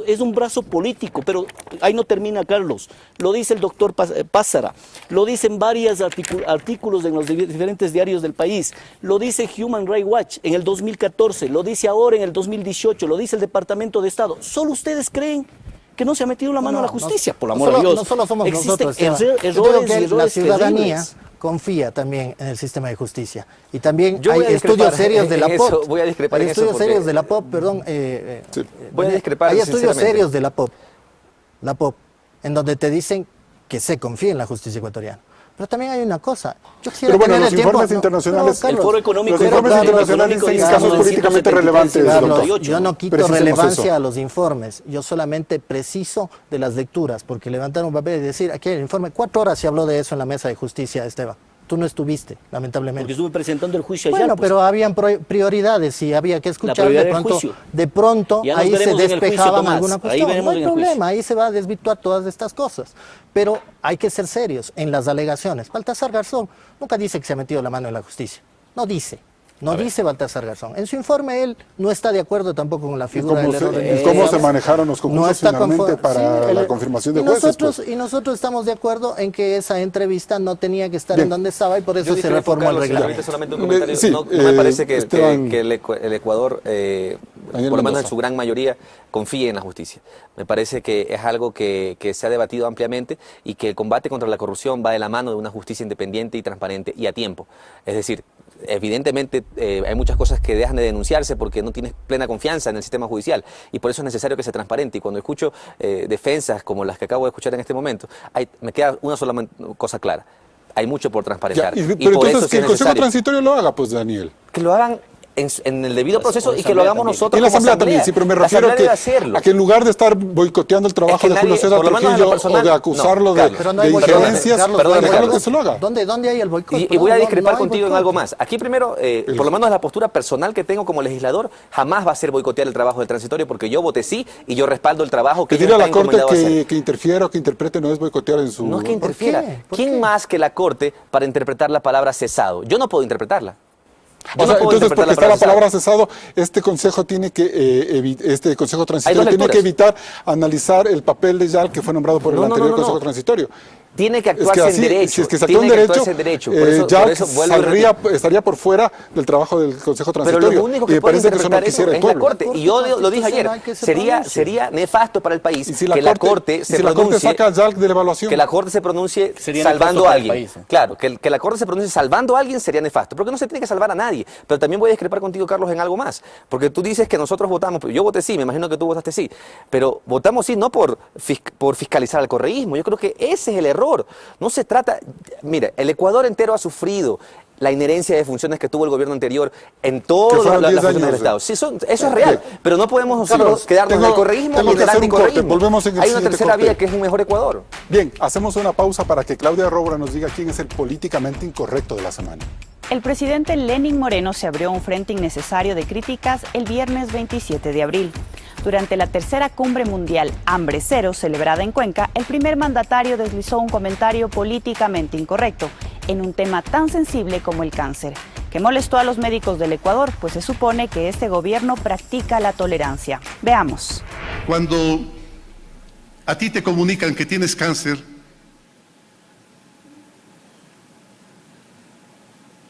es un brazo político, pero ahí no termina, Carlos. Lo dice el doctor Pázara, lo dicen varios artículos en los diferentes diarios del país, lo dice Human Rights Watch en el 2014, lo dice ahora en el 2018, lo dice el Departamento de Estado. ¿Solo ustedes creen que no se ha metido la mano a la justicia? Por el amor de Dios. No solo somos nosotros. Errores la ciudadanía terribles. confía también en el sistema de justicia. Y también hay estudios serios de la POP. Voy a discrepar hay en eso estudios porque... serios de la POP, perdón. Voy a discrepar hay estudios sinceramente. serios de la POP, en donde te dicen que se confía en la justicia ecuatoriana. Pero también hay una cosa. Yo quisiera pero bueno, tener los informes internacionales, Carlos, el Foro Económico, los informes internacionales dicen casos políticamente relevantes. Carlos, yo no quito relevancia a los informes, yo solamente preciso de las lecturas, porque levantar un papel y decir, aquí hay el informe, 4 horas se habló de eso en la mesa de justicia, Esteban. Tú no estuviste, lamentablemente. Porque estuve presentando el juicio ayer. Bueno, pero habían prioridades y había que escuchar de pronto ya ahí se despejaban alguna cuestión. Ahí no hay problema, ahí se va a desvirtuar todas estas cosas. Pero hay que ser serios en las alegaciones. Baltasar Garzón nunca dice que se ha metido la mano en la justicia. No dice. No dice Baltasar Garzón. En su informe él no está de acuerdo tampoco con la figura del error. ¿Cómo se manejaron los concursos finalmente para la confirmación de jueces? Y nosotros estamos de acuerdo en que esa entrevista no tenía que estar en donde estaba y por eso se reformó el reglamento. Solamente un comentario. No me parece que el Ecuador, por lo menos en su gran mayoría, confíe en la justicia. Me parece que es algo que se ha debatido ampliamente y que el combate contra la corrupción va de la mano de una justicia independiente y transparente y a tiempo. Es decir, evidentemente hay muchas cosas que dejan de denunciarse porque no tienes plena confianza en el sistema judicial y por eso es necesario que sea transparente. Y cuando escucho defensas como las que acabo de escuchar en este momento, me queda una sola cosa clara. Hay mucho por transparentar. Pero entonces que el Consejo Transitorio lo haga, pues, Daniel. Que lo hagan en el debido proceso y que lo hagamos nosotros. Y la Asamblea también, sí, pero me refiero a que en lugar de estar boicoteando el trabajo de Julio César Trujillo o de acusarlo de injerencias, déjalo que se lo haga. ¿Dónde hay el boicot? Y voy a discrepar contigo en algo más. Aquí primero, por lo menos la postura personal que tengo como legislador, jamás va a ser boicotear el trabajo del transitorio porque yo voté sí y yo respaldo el trabajo que pedir a la Corte que interfiera o que interprete no es boicotear en su... No es que interfiera. ¿Quién más que la Corte para interpretar la palabra cesado? Yo no puedo interpretarla. Entonces, porque está la palabra cesado, este consejo tiene que este consejo transitorio tiene que evitar analizar el papel de Yal que fue nombrado por el anterior consejo transitorio. tiene que actuarse en derecho. Si es que se actúa en derecho, por eso vuelvo estaría por fuera del trabajo del Consejo Transitorio. Pero lo único que puede interpretar eso es la Corte. Y yo lo dije ayer, sería nefasto para el país que la Corte se pronuncie, saca a Yalc de la evaluación. Que la Corte se pronuncie salvando a alguien. Claro, que la Corte se pronuncie salvando a alguien sería nefasto, porque no se tiene que salvar a nadie. Pero también voy a discrepar contigo, Carlos, en algo más. Porque tú dices que nosotros votamos, yo voté sí, me imagino que tú votaste sí, pero votamos sí no por fiscalizar al correísmo. Yo creo que ese es el error. No se trata, mira, el Ecuador entero ha sufrido la inherencia de funciones que tuvo el gobierno anterior en todas las funciones del Estado. Sí, eso es real, pero no podemos nosotros quedarnos en el correísmo y en el anticorreísmo. Hay una tercera vía que es un mejor Ecuador. Bien, hacemos una pausa para que Claudia Róbora nos diga quién es el políticamente incorrecto de la semana. El presidente Lenín Moreno se abrió un frente innecesario de críticas el viernes 27 de abril. Durante la tercera cumbre mundial Hambre Cero, celebrada en Cuenca, el primer mandatario deslizó un comentario políticamente incorrecto en un tema tan sensible como el cáncer, que molestó a los médicos del Ecuador, pues se supone que este gobierno practica la tolerancia. Veamos. Cuando a ti te comunican que tienes cáncer,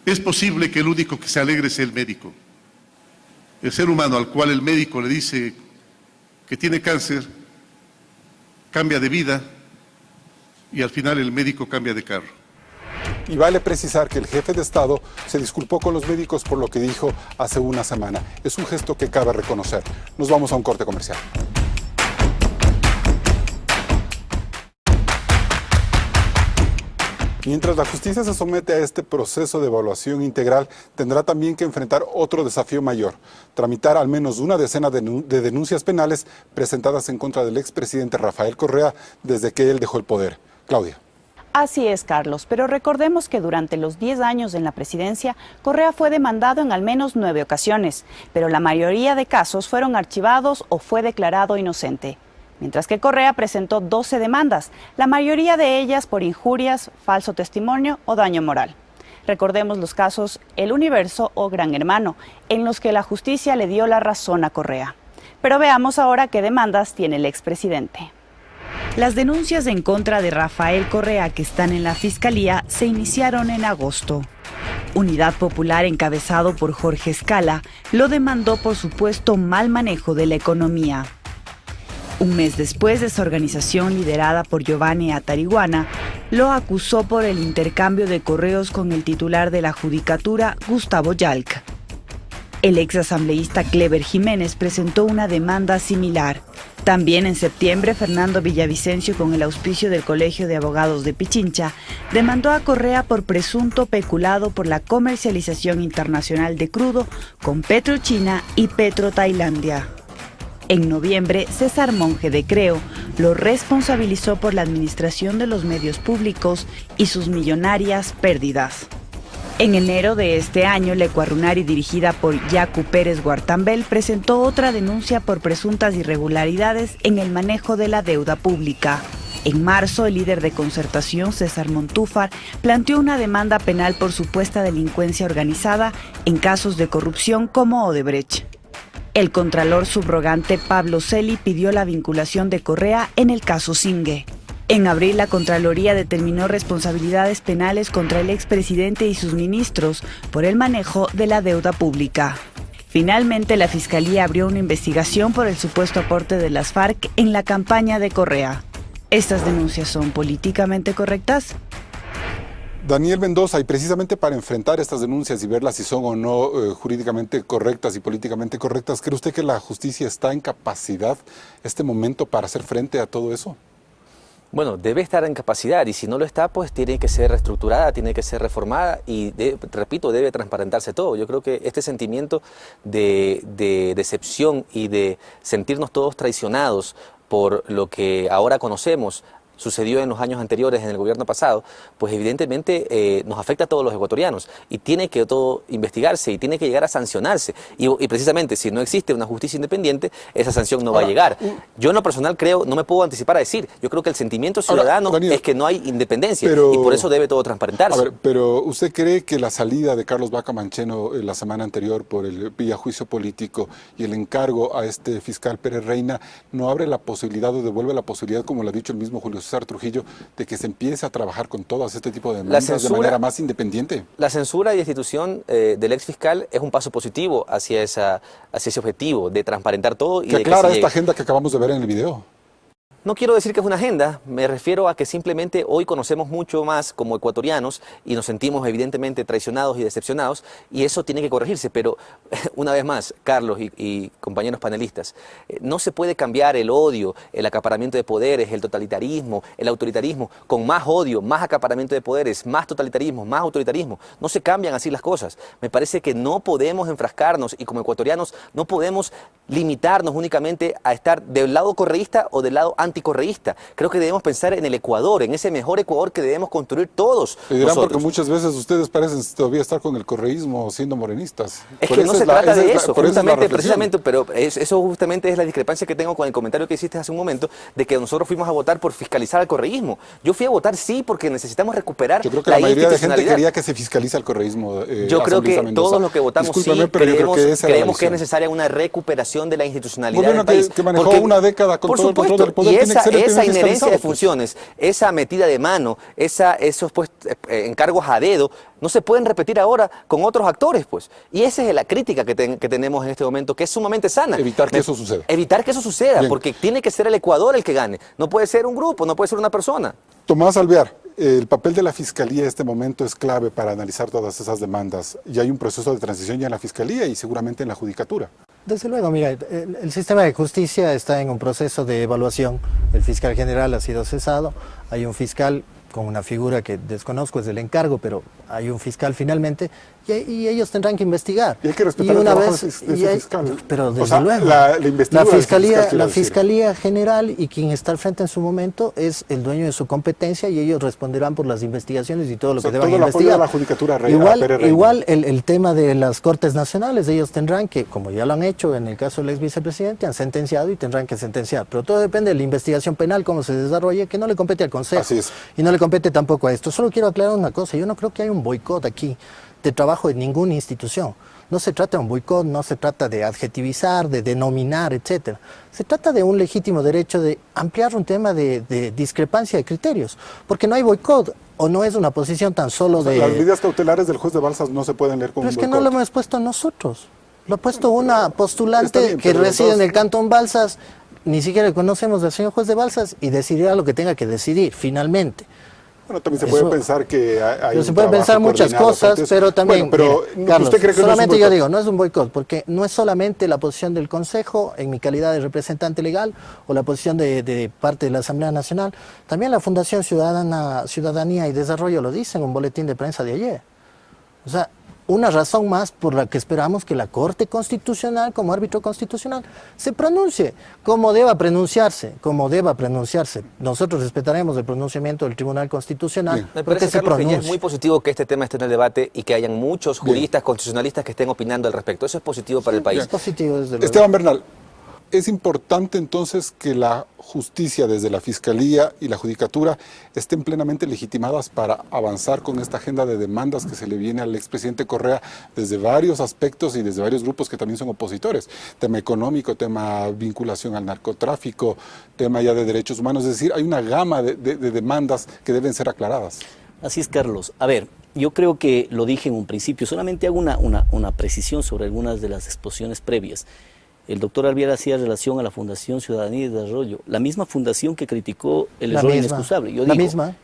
es posible que el único que se alegre sea el médico. El ser humano al cual el médico le dice que tiene cáncer, cambia de vida y al final el médico cambia de carro. Y vale precisar que el jefe de Estado se disculpó con los médicos por lo que dijo hace una semana. Es un gesto que cabe reconocer. Nos vamos a un corte comercial. Mientras la justicia se somete a este proceso de evaluación integral, tendrá también que enfrentar otro desafío mayor: tramitar al menos una decena de denuncias penales presentadas en contra del expresidente Rafael Correa desde que él dejó el poder. Claudia. Así es, Carlos, pero recordemos que durante los 10 años en la presidencia, Correa fue demandado en al menos 9 ocasiones, pero la mayoría de casos fueron archivados o fue declarado inocente. Mientras que Correa presentó 12 demandas, la mayoría de ellas por injurias, falso testimonio o daño moral. Recordemos los casos El Universo o Gran Hermano, en los que la justicia le dio la razón a Correa. Pero veamos ahora qué demandas tiene el expresidente. Las denuncias en contra de Rafael Correa que están en la Fiscalía se iniciaron en agosto. Unidad Popular, encabezado por Jorge Escala, lo demandó por supuesto mal manejo de la economía. Un mes después, esa organización liderada por Giovanni Atariguana lo acusó por el intercambio de correos con el titular de la Judicatura, Gustavo Yalc. El exasambleísta Clever Jiménez presentó una demanda similar. También en septiembre, Fernando Villavicencio, con el auspicio del Colegio de Abogados de Pichincha, demandó a Correa por presunto peculado por la comercialización internacional de crudo con PetroChina y PetroTailandia. En noviembre, César Monge de Creo lo responsabilizó por la administración de los medios públicos y sus millonarias pérdidas. En enero de este año, la Ecuarunari, dirigida por Yacu Pérez Guartambel, presentó otra denuncia por presuntas irregularidades en el manejo de la deuda pública. En marzo, el líder de Concertación, César Montúfar, planteó una demanda penal por supuesta delincuencia organizada en casos de corrupción como Odebrecht. El contralor subrogante Pablo Celi pidió la vinculación de Correa en el caso Singue. En abril, la Contraloría determinó responsabilidades penales contra el expresidente y sus ministros por el manejo de la deuda pública. Finalmente, la Fiscalía abrió una investigación por el supuesto aporte de las FARC en la campaña de Correa. ¿Estas denuncias son políticamente correctas? Daniel Mendoza, y precisamente para enfrentar estas denuncias y verlas si son o no jurídicamente correctas y políticamente correctas, ¿cree usted que la justicia está en capacidad este momento para hacer frente a todo eso? Bueno, debe estar en capacidad, y si no lo está, pues tiene que ser reestructurada, tiene que ser reformada y, repito, debe transparentarse todo. Yo creo que este sentimiento de decepción y de sentirnos todos traicionados por lo que ahora conocemos sucedió en los años anteriores, en el gobierno pasado, pues evidentemente nos afecta a todos los ecuatorianos y tiene que todo investigarse y tiene que llegar a sancionarse. Y precisamente si no existe una justicia independiente, esa sanción no va a llegar. Yo en lo personal creo, no me puedo anticipar a decir, yo creo que el sentimiento ciudadano es que no hay independencia y por eso debe todo transparentarse. A ver, pero ¿usted cree que la salida de Carlos Vaca Mancheno la semana anterior por el vía juicio político y el encargo a este fiscal Pérez Reina no abre la posibilidad o devuelve la posibilidad, como lo ha dicho el mismo Julio César Trujillo, de que se empiece a trabajar con todas este tipo de demandas de manera más independiente? La censura y destitución del ex fiscal es un paso positivo hacia ese objetivo de transparentar todo. Y que de aclara que esta agenda que acabamos de ver en el video. No quiero decir que es una agenda, me refiero a que simplemente hoy conocemos mucho más como ecuatorianos y nos sentimos evidentemente traicionados y decepcionados, y eso tiene que corregirse. Pero una vez más, Carlos y compañeros panelistas, no se puede cambiar el odio, el acaparamiento de poderes, el totalitarismo, el autoritarismo con más odio, más acaparamiento de poderes, más totalitarismo, más autoritarismo. No se cambian así las cosas. Me parece que no podemos enfrascarnos, y como ecuatorianos no podemos limitarnos únicamente a estar del lado correísta o del lado anticorreísta. Creo que debemos pensar en el Ecuador, en ese mejor Ecuador que debemos construir todos dirán nosotros. Porque muchas veces ustedes parecen todavía estar con el correísmo siendo morenistas. Es que no se trata de eso, justamente, precisamente, pero eso justamente es la discrepancia que tengo con el comentario que hiciste hace un momento, de que nosotros fuimos a votar por fiscalizar al correísmo. Yo fui a votar sí porque necesitamos recuperar Yo creo que la mayoría de gente quería que se fiscalice el correísmo. Yo creo que todos los que votamos sí creemos que es necesaria una recuperación de la institucionalidad del país. Que manejó una década con todo el control del poder. Y esa inherencia de funciones, esa metida de mano, esos encargos a dedo, no se pueden repetir ahora con otros actores, pues. Y esa es la crítica que tenemos en este momento, que es sumamente sana. Evitar que eso suceda. Evitar que eso suceda, Bien. porque tiene que ser el Ecuador el que gane. No puede ser un grupo, no puede ser una persona. Tomás Alvear, el papel de la Fiscalía en este momento es clave para analizar todas esas demandas. Y hay un proceso de transición ya en la Fiscalía y seguramente en la Judicatura. Desde luego, mira, el sistema de justicia está en un proceso de evaluación. El fiscal general ha sido cesado, hay un fiscal con una figura que desconozco, es el encargo, pero hay un fiscal finalmente, y ellos tendrán que investigar. Y hay que respetar el trabajo de ese fiscal. Pero desde luego, la Fiscalía General y quien está al frente en su momento es el dueño de su competencia, y ellos responderán por las investigaciones y todo lo que deban investigar. La Judicatura igual el tema de las Cortes Nacionales, ellos tendrán que, como ya lo han hecho en el caso del ex vicepresidente, han sentenciado y tendrán que sentenciar. Pero todo depende de la investigación penal, cómo se desarrolle, que no le compete al Consejo. Así es. Y no le compete tampoco a esto. Solo quiero aclarar una cosa, yo no creo que haya un boicot aquí de trabajo de ninguna institución. No se trata de un boicot, no se trata de adjetivizar, de denominar, etcétera. Se trata de un legítimo derecho de ampliar un tema de discrepancia de criterios, porque no hay boicot, o no es una posición tan solo de... Las medidas cautelares del juez de Balsas no se pueden leer como un boicot. Pero es que no lo hemos puesto nosotros, lo ha puesto una postulante que reside en el Cantón Balsas, ni siquiera conocemos al señor juez de Balsas, y decidirá lo que tenga que decidir, finalmente. Bueno, también se puede pensar que hay se pueden pensar muchas cosas, pero también, bueno, pero mira, Carlos, ¿usted cree que solamente no es un yo digo, no es un boicot, porque no es solamente la posición del Consejo en mi calidad de representante legal o la posición de parte de la Asamblea Nacional, también la Fundación Ciudadanía y Desarrollo lo dice en un boletín de prensa de ayer. O sea, una razón más por la que esperamos que la Corte Constitucional, como árbitro constitucional, se pronuncie como deba pronunciarse, Nosotros respetaremos el pronunciamiento del Tribunal Constitucional. Me parece, Carlos, que ya es muy positivo que este tema esté en el debate y que hayan muchos juristas constitucionalistas que estén opinando al respecto. Eso es positivo para el país. Es positivo, desde luego. Esteban Bernal, es importante entonces que la justicia desde la Fiscalía y la Judicatura estén plenamente legitimadas para avanzar con esta agenda de demandas que se le viene al expresidente Correa desde varios aspectos y desde varios grupos que también son opositores. Tema económico, tema vinculación al narcotráfico, tema ya de derechos humanos. Es decir, hay una gama de demandas que deben ser aclaradas. Así es, Carlos. A ver, yo creo que lo dije en un principio, solamente hago una precisión sobre algunas de las exposiciones previas. El doctor Alvear hacía relación a la Fundación Ciudadanía y Desarrollo, la misma fundación que criticó el error inexcusable. Yo digo, la misma.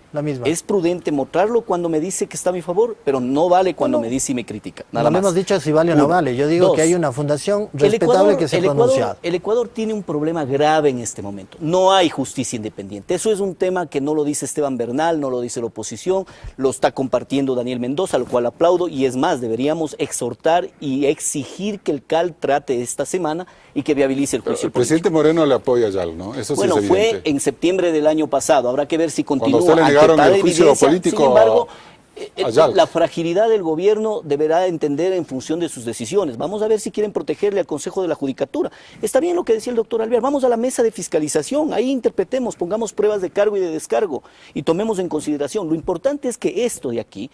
Es prudente mostrarlo cuando me dice que está a mi favor, pero no vale cuando me dice y me critica. Nada más. No hemos dicho si vale o no vale. Yo digo que hay una fundación respetable que se ha pronunciado. El Ecuador tiene un problema grave en este momento. No hay justicia independiente. Eso es un tema que no lo dice Esteban Bernal, no lo dice la oposición, lo está compartiendo Daniel Mendoza, lo cual aplaudo. Y es más, deberíamos exhortar y exigir que el CAL trate esta semana y que viabilice el juicio. El presidente Moreno le apoya a Yal, ¿no? Eso sí es evidente. Fue en septiembre del año pasado. Habrá que ver si continúa. El juicio político. Sin embargo, la fragilidad del gobierno deberá entender en función de sus decisiones. Vamos a ver si quieren protegerle al Consejo de la Judicatura. Está bien lo que decía el doctor Alvear. Vamos a la mesa de fiscalización. Ahí interpretemos, pongamos pruebas de cargo y de descargo y tomemos en consideración. Lo importante es que esto de aquí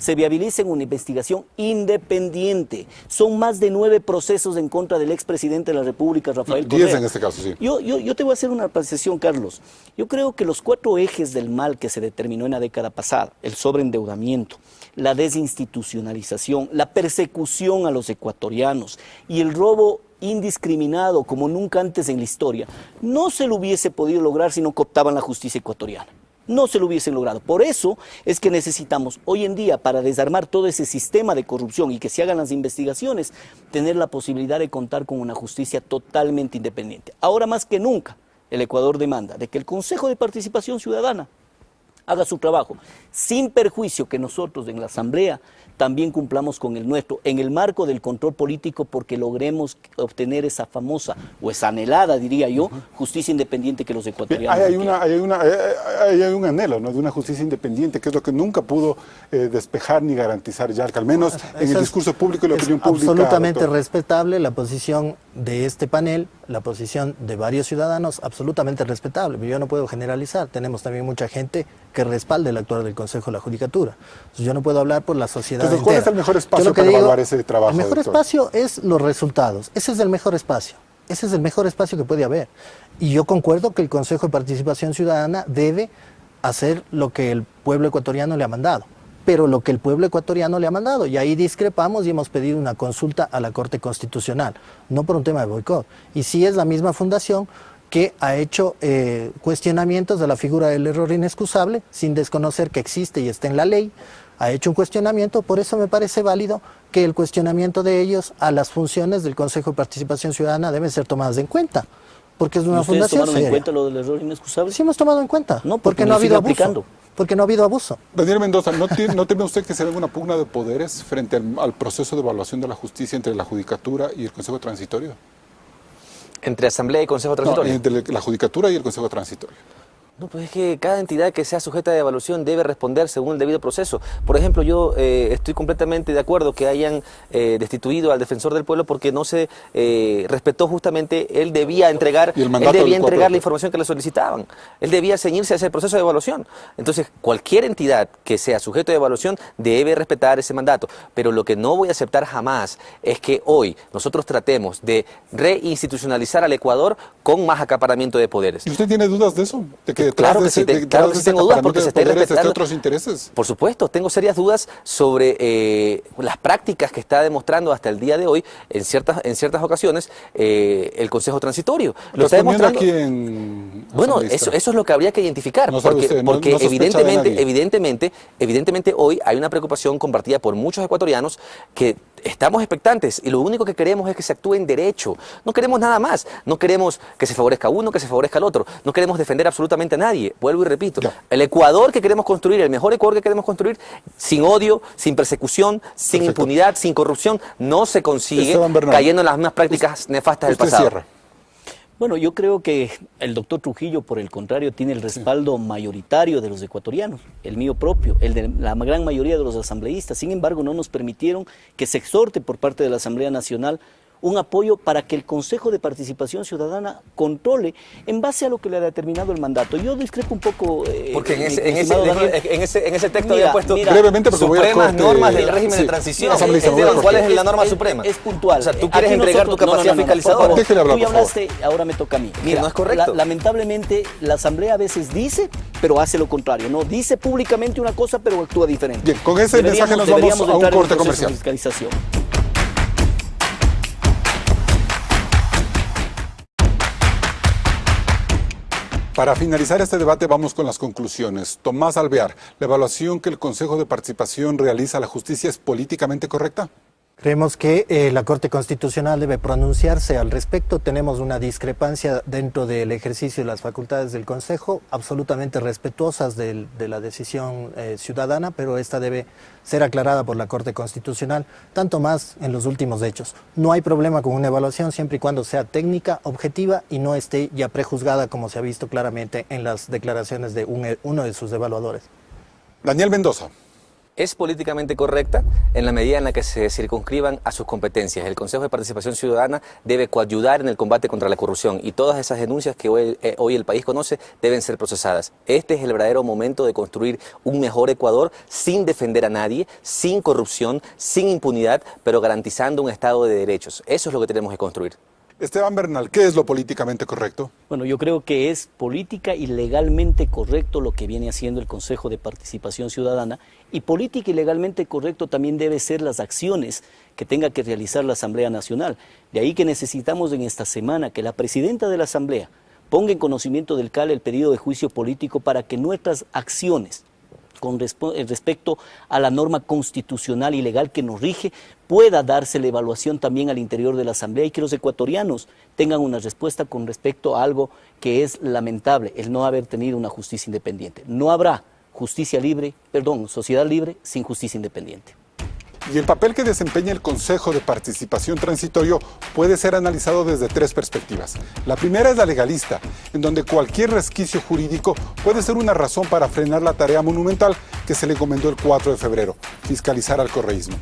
se viabilicen una investigación independiente. Son más de 9 procesos en contra del expresidente de la República, Rafael Correa. 10 en este caso, sí. Yo te voy a hacer una apreciación, Carlos. Yo creo que los 4 ejes del mal que se determinó en la década pasada, el sobreendeudamiento, la desinstitucionalización, la persecución a los ecuatorianos y el robo indiscriminado como nunca antes en la historia, no se lo hubiese podido lograr si no cooptaban la justicia ecuatoriana. No se lo hubiesen logrado. Por eso es que necesitamos hoy en día, para desarmar todo ese sistema de corrupción y que se hagan las investigaciones, tener la posibilidad de contar con una justicia totalmente independiente. Ahora más que nunca, el Ecuador demanda de que el Consejo de Participación Ciudadana haga su trabajo, sin perjuicio que nosotros en la Asamblea también cumplamos con el nuestro, en el marco del control político, porque logremos obtener esa famosa, o esa anhelada, diría yo, justicia independiente que los ecuatorianos hay un anhelo, ¿no?, de una justicia independiente, que es lo que nunca pudo despejar ni garantizar Yalc, al menos en el discurso público y la opinión pública. Absolutamente doctor. Respetable la posición de este panel, la posición de varios ciudadanos, absolutamente respetable. Yo no puedo generalizar, tenemos también mucha gente que respalda el actuar del Consejo de la Judicatura. Entonces, yo no puedo hablar por la sociedad Entonces, ¿cuál entera. es el mejor espacio para evaluar ese trabajo? El mejor doctor? espacio es los resultados. Ese es el mejor espacio. Ese es el mejor espacio que puede haber. Y yo concuerdo que el Consejo de Participación Ciudadana debe hacer lo que el pueblo ecuatoriano le ha mandado. Pero lo que el pueblo ecuatoriano le ha mandado, y ahí discrepamos y hemos pedido una consulta a la Corte Constitucional, no por un tema de boicot. Y sí es la misma fundación que ha hecho cuestionamientos de la figura del error inexcusable, sin desconocer que existe y está en la ley, ha hecho un cuestionamiento, por eso me parece válido que el cuestionamiento de ellos a las funciones del Consejo de Participación Ciudadana deben ser tomadas en cuenta, porque es una ¿Ustedes fundación tomaron seria. en cuenta lo del error inexcusable? Sí hemos tomado en cuenta, No, porque no ha habido abuso. aplicando. Porque no ha habido abuso. Daniel Mendoza, ¿no teme usted que se venga una pugna de poderes frente al proceso de evaluación de la justicia entre la Judicatura y el Consejo Transitorio? Entre Asamblea y Consejo No, Transitorio. entre la Judicatura y el Consejo Transitorio. No, pues es que cada entidad que sea sujeta de evaluación debe responder según el debido proceso. Por ejemplo, yo estoy completamente de acuerdo que hayan destituido al defensor del pueblo porque no se respetó justamente, él debía entregar, la información que le solicitaban. Él debía ceñirse a ese proceso de evaluación. Entonces, cualquier entidad que sea sujeto de evaluación debe respetar ese mandato. Pero lo que no voy a aceptar jamás es que hoy nosotros tratemos de reinstitucionalizar al Ecuador con más acaparamiento de poderes. ¿Y usted tiene dudas de eso? ¿De que Claro que sí, claro que sí tengo dudas porque se está respetando otros intereses? Por supuesto, tengo serias dudas sobre las prácticas que está demostrando hasta el día de hoy en ciertas ocasiones el Consejo Transitorio. Lo está demostrando aquí en bueno, eso es lo que habría que identificar, no porque evidentemente hoy hay una preocupación compartida por muchos ecuatorianos que estamos expectantes y lo único que queremos es que se actúe en derecho. No queremos nada más. No queremos que se favorezca a uno, que se favorezca al otro. No queremos defender absolutamente a nadie. Vuelvo y repito. El Ecuador que queremos construir, el mejor Ecuador que queremos construir, sin odio, sin persecución, sin impunidad, sin corrupción, no se consigue cayendo en las mismas prácticas nefastas del pasado. Cierra. Bueno, yo creo que el doctor Trujillo, por el contrario, tiene el respaldo mayoritario de los ecuatorianos, el mío propio, el de la gran mayoría de los asambleístas. Sin embargo, no nos permitieron que se exhorte por parte de la Asamblea Nacional un apoyo para que el Consejo de Participación Ciudadana controle en base a lo que le ha determinado el mandato. Yo discrepo un poco... porque en ese texto había puesto brevemente, supremas normas del régimen de transición. ¿Cuál es la norma suprema? Es puntual. O sea, tú quieres entregar tu capacidad fiscalizadora. Tú ya hablaste, ahora me toca a mí. Mira, no es correcto. Lamentablemente, la Asamblea a veces dice, pero hace lo contrario. No dice públicamente una cosa, pero actúa diferente. Bien, con ese mensaje nos vamos a un corte comercial. Para finalizar este debate vamos con las conclusiones. Tomás Alvear, ¿la evaluación que el Consejo de Participación realiza a la justicia es políticamente correcta? Creemos que la Corte Constitucional debe pronunciarse al respecto. Tenemos una discrepancia dentro del ejercicio de las facultades del Consejo, absolutamente respetuosas de la decisión ciudadana, pero esta debe ser aclarada por la Corte Constitucional, tanto más en los últimos hechos. No hay problema con una evaluación siempre y cuando sea técnica, objetiva y no esté ya prejuzgada, como se ha visto claramente en las declaraciones de uno de sus evaluadores. Daniel Mendoza. Es políticamente correcta en la medida en la que se circunscriban a sus competencias. El Consejo de Participación Ciudadana debe coayudar en el combate contra la corrupción y todas esas denuncias que hoy el país conoce deben ser procesadas. Este es el verdadero momento de construir un mejor Ecuador sin defender a nadie, sin corrupción, sin impunidad, pero garantizando un Estado de derechos. Eso es lo que tenemos que construir. Esteban Bernal, ¿qué es lo políticamente correcto? Bueno, yo creo que es política y legalmente correcto lo que viene haciendo el Consejo de Participación Ciudadana, y política y legalmente correcto también debe ser las acciones que tenga que realizar la Asamblea Nacional. De ahí que necesitamos en esta semana que la presidenta de la Asamblea ponga en conocimiento del CAL el pedido de juicio político para que nuestras acciones con respecto a la norma constitucional y legal que nos rige, pueda darse la evaluación también al interior de la Asamblea y que los ecuatorianos tengan una respuesta con respecto a algo que es lamentable, el no haber tenido una justicia independiente. No habrá sociedad libre sin justicia independiente. Y el papel que desempeña el Consejo de Participación Transitorio puede ser analizado desde tres perspectivas. La primera es la legalista, en donde cualquier resquicio jurídico puede ser una razón para frenar la tarea monumental que se le encomendó el 4 de febrero, fiscalizar al correísmo.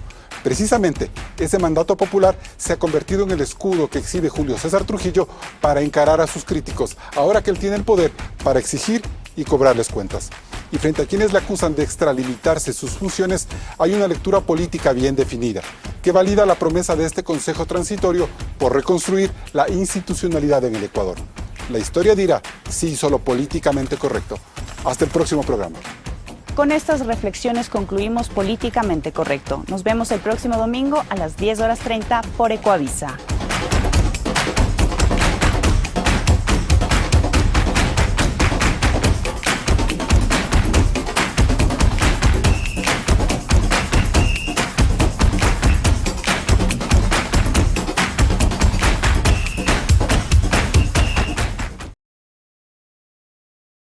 Precisamente, ese mandato popular se ha convertido en el escudo que exhibe Julio César Trujillo para encarar a sus críticos, ahora que él tiene el poder para exigir y cobrarles cuentas. Y frente a quienes le acusan de extralimitarse sus funciones, hay una lectura política bien definida, que valida la promesa de este Consejo Transitorio por reconstruir la institucionalidad en el Ecuador. La historia dirá si hizo lo políticamente correcto. Hasta el próximo programa. Con estas reflexiones concluimos Políticamente Correcto. Nos vemos el próximo domingo a las 10:30 por Ecoavisa.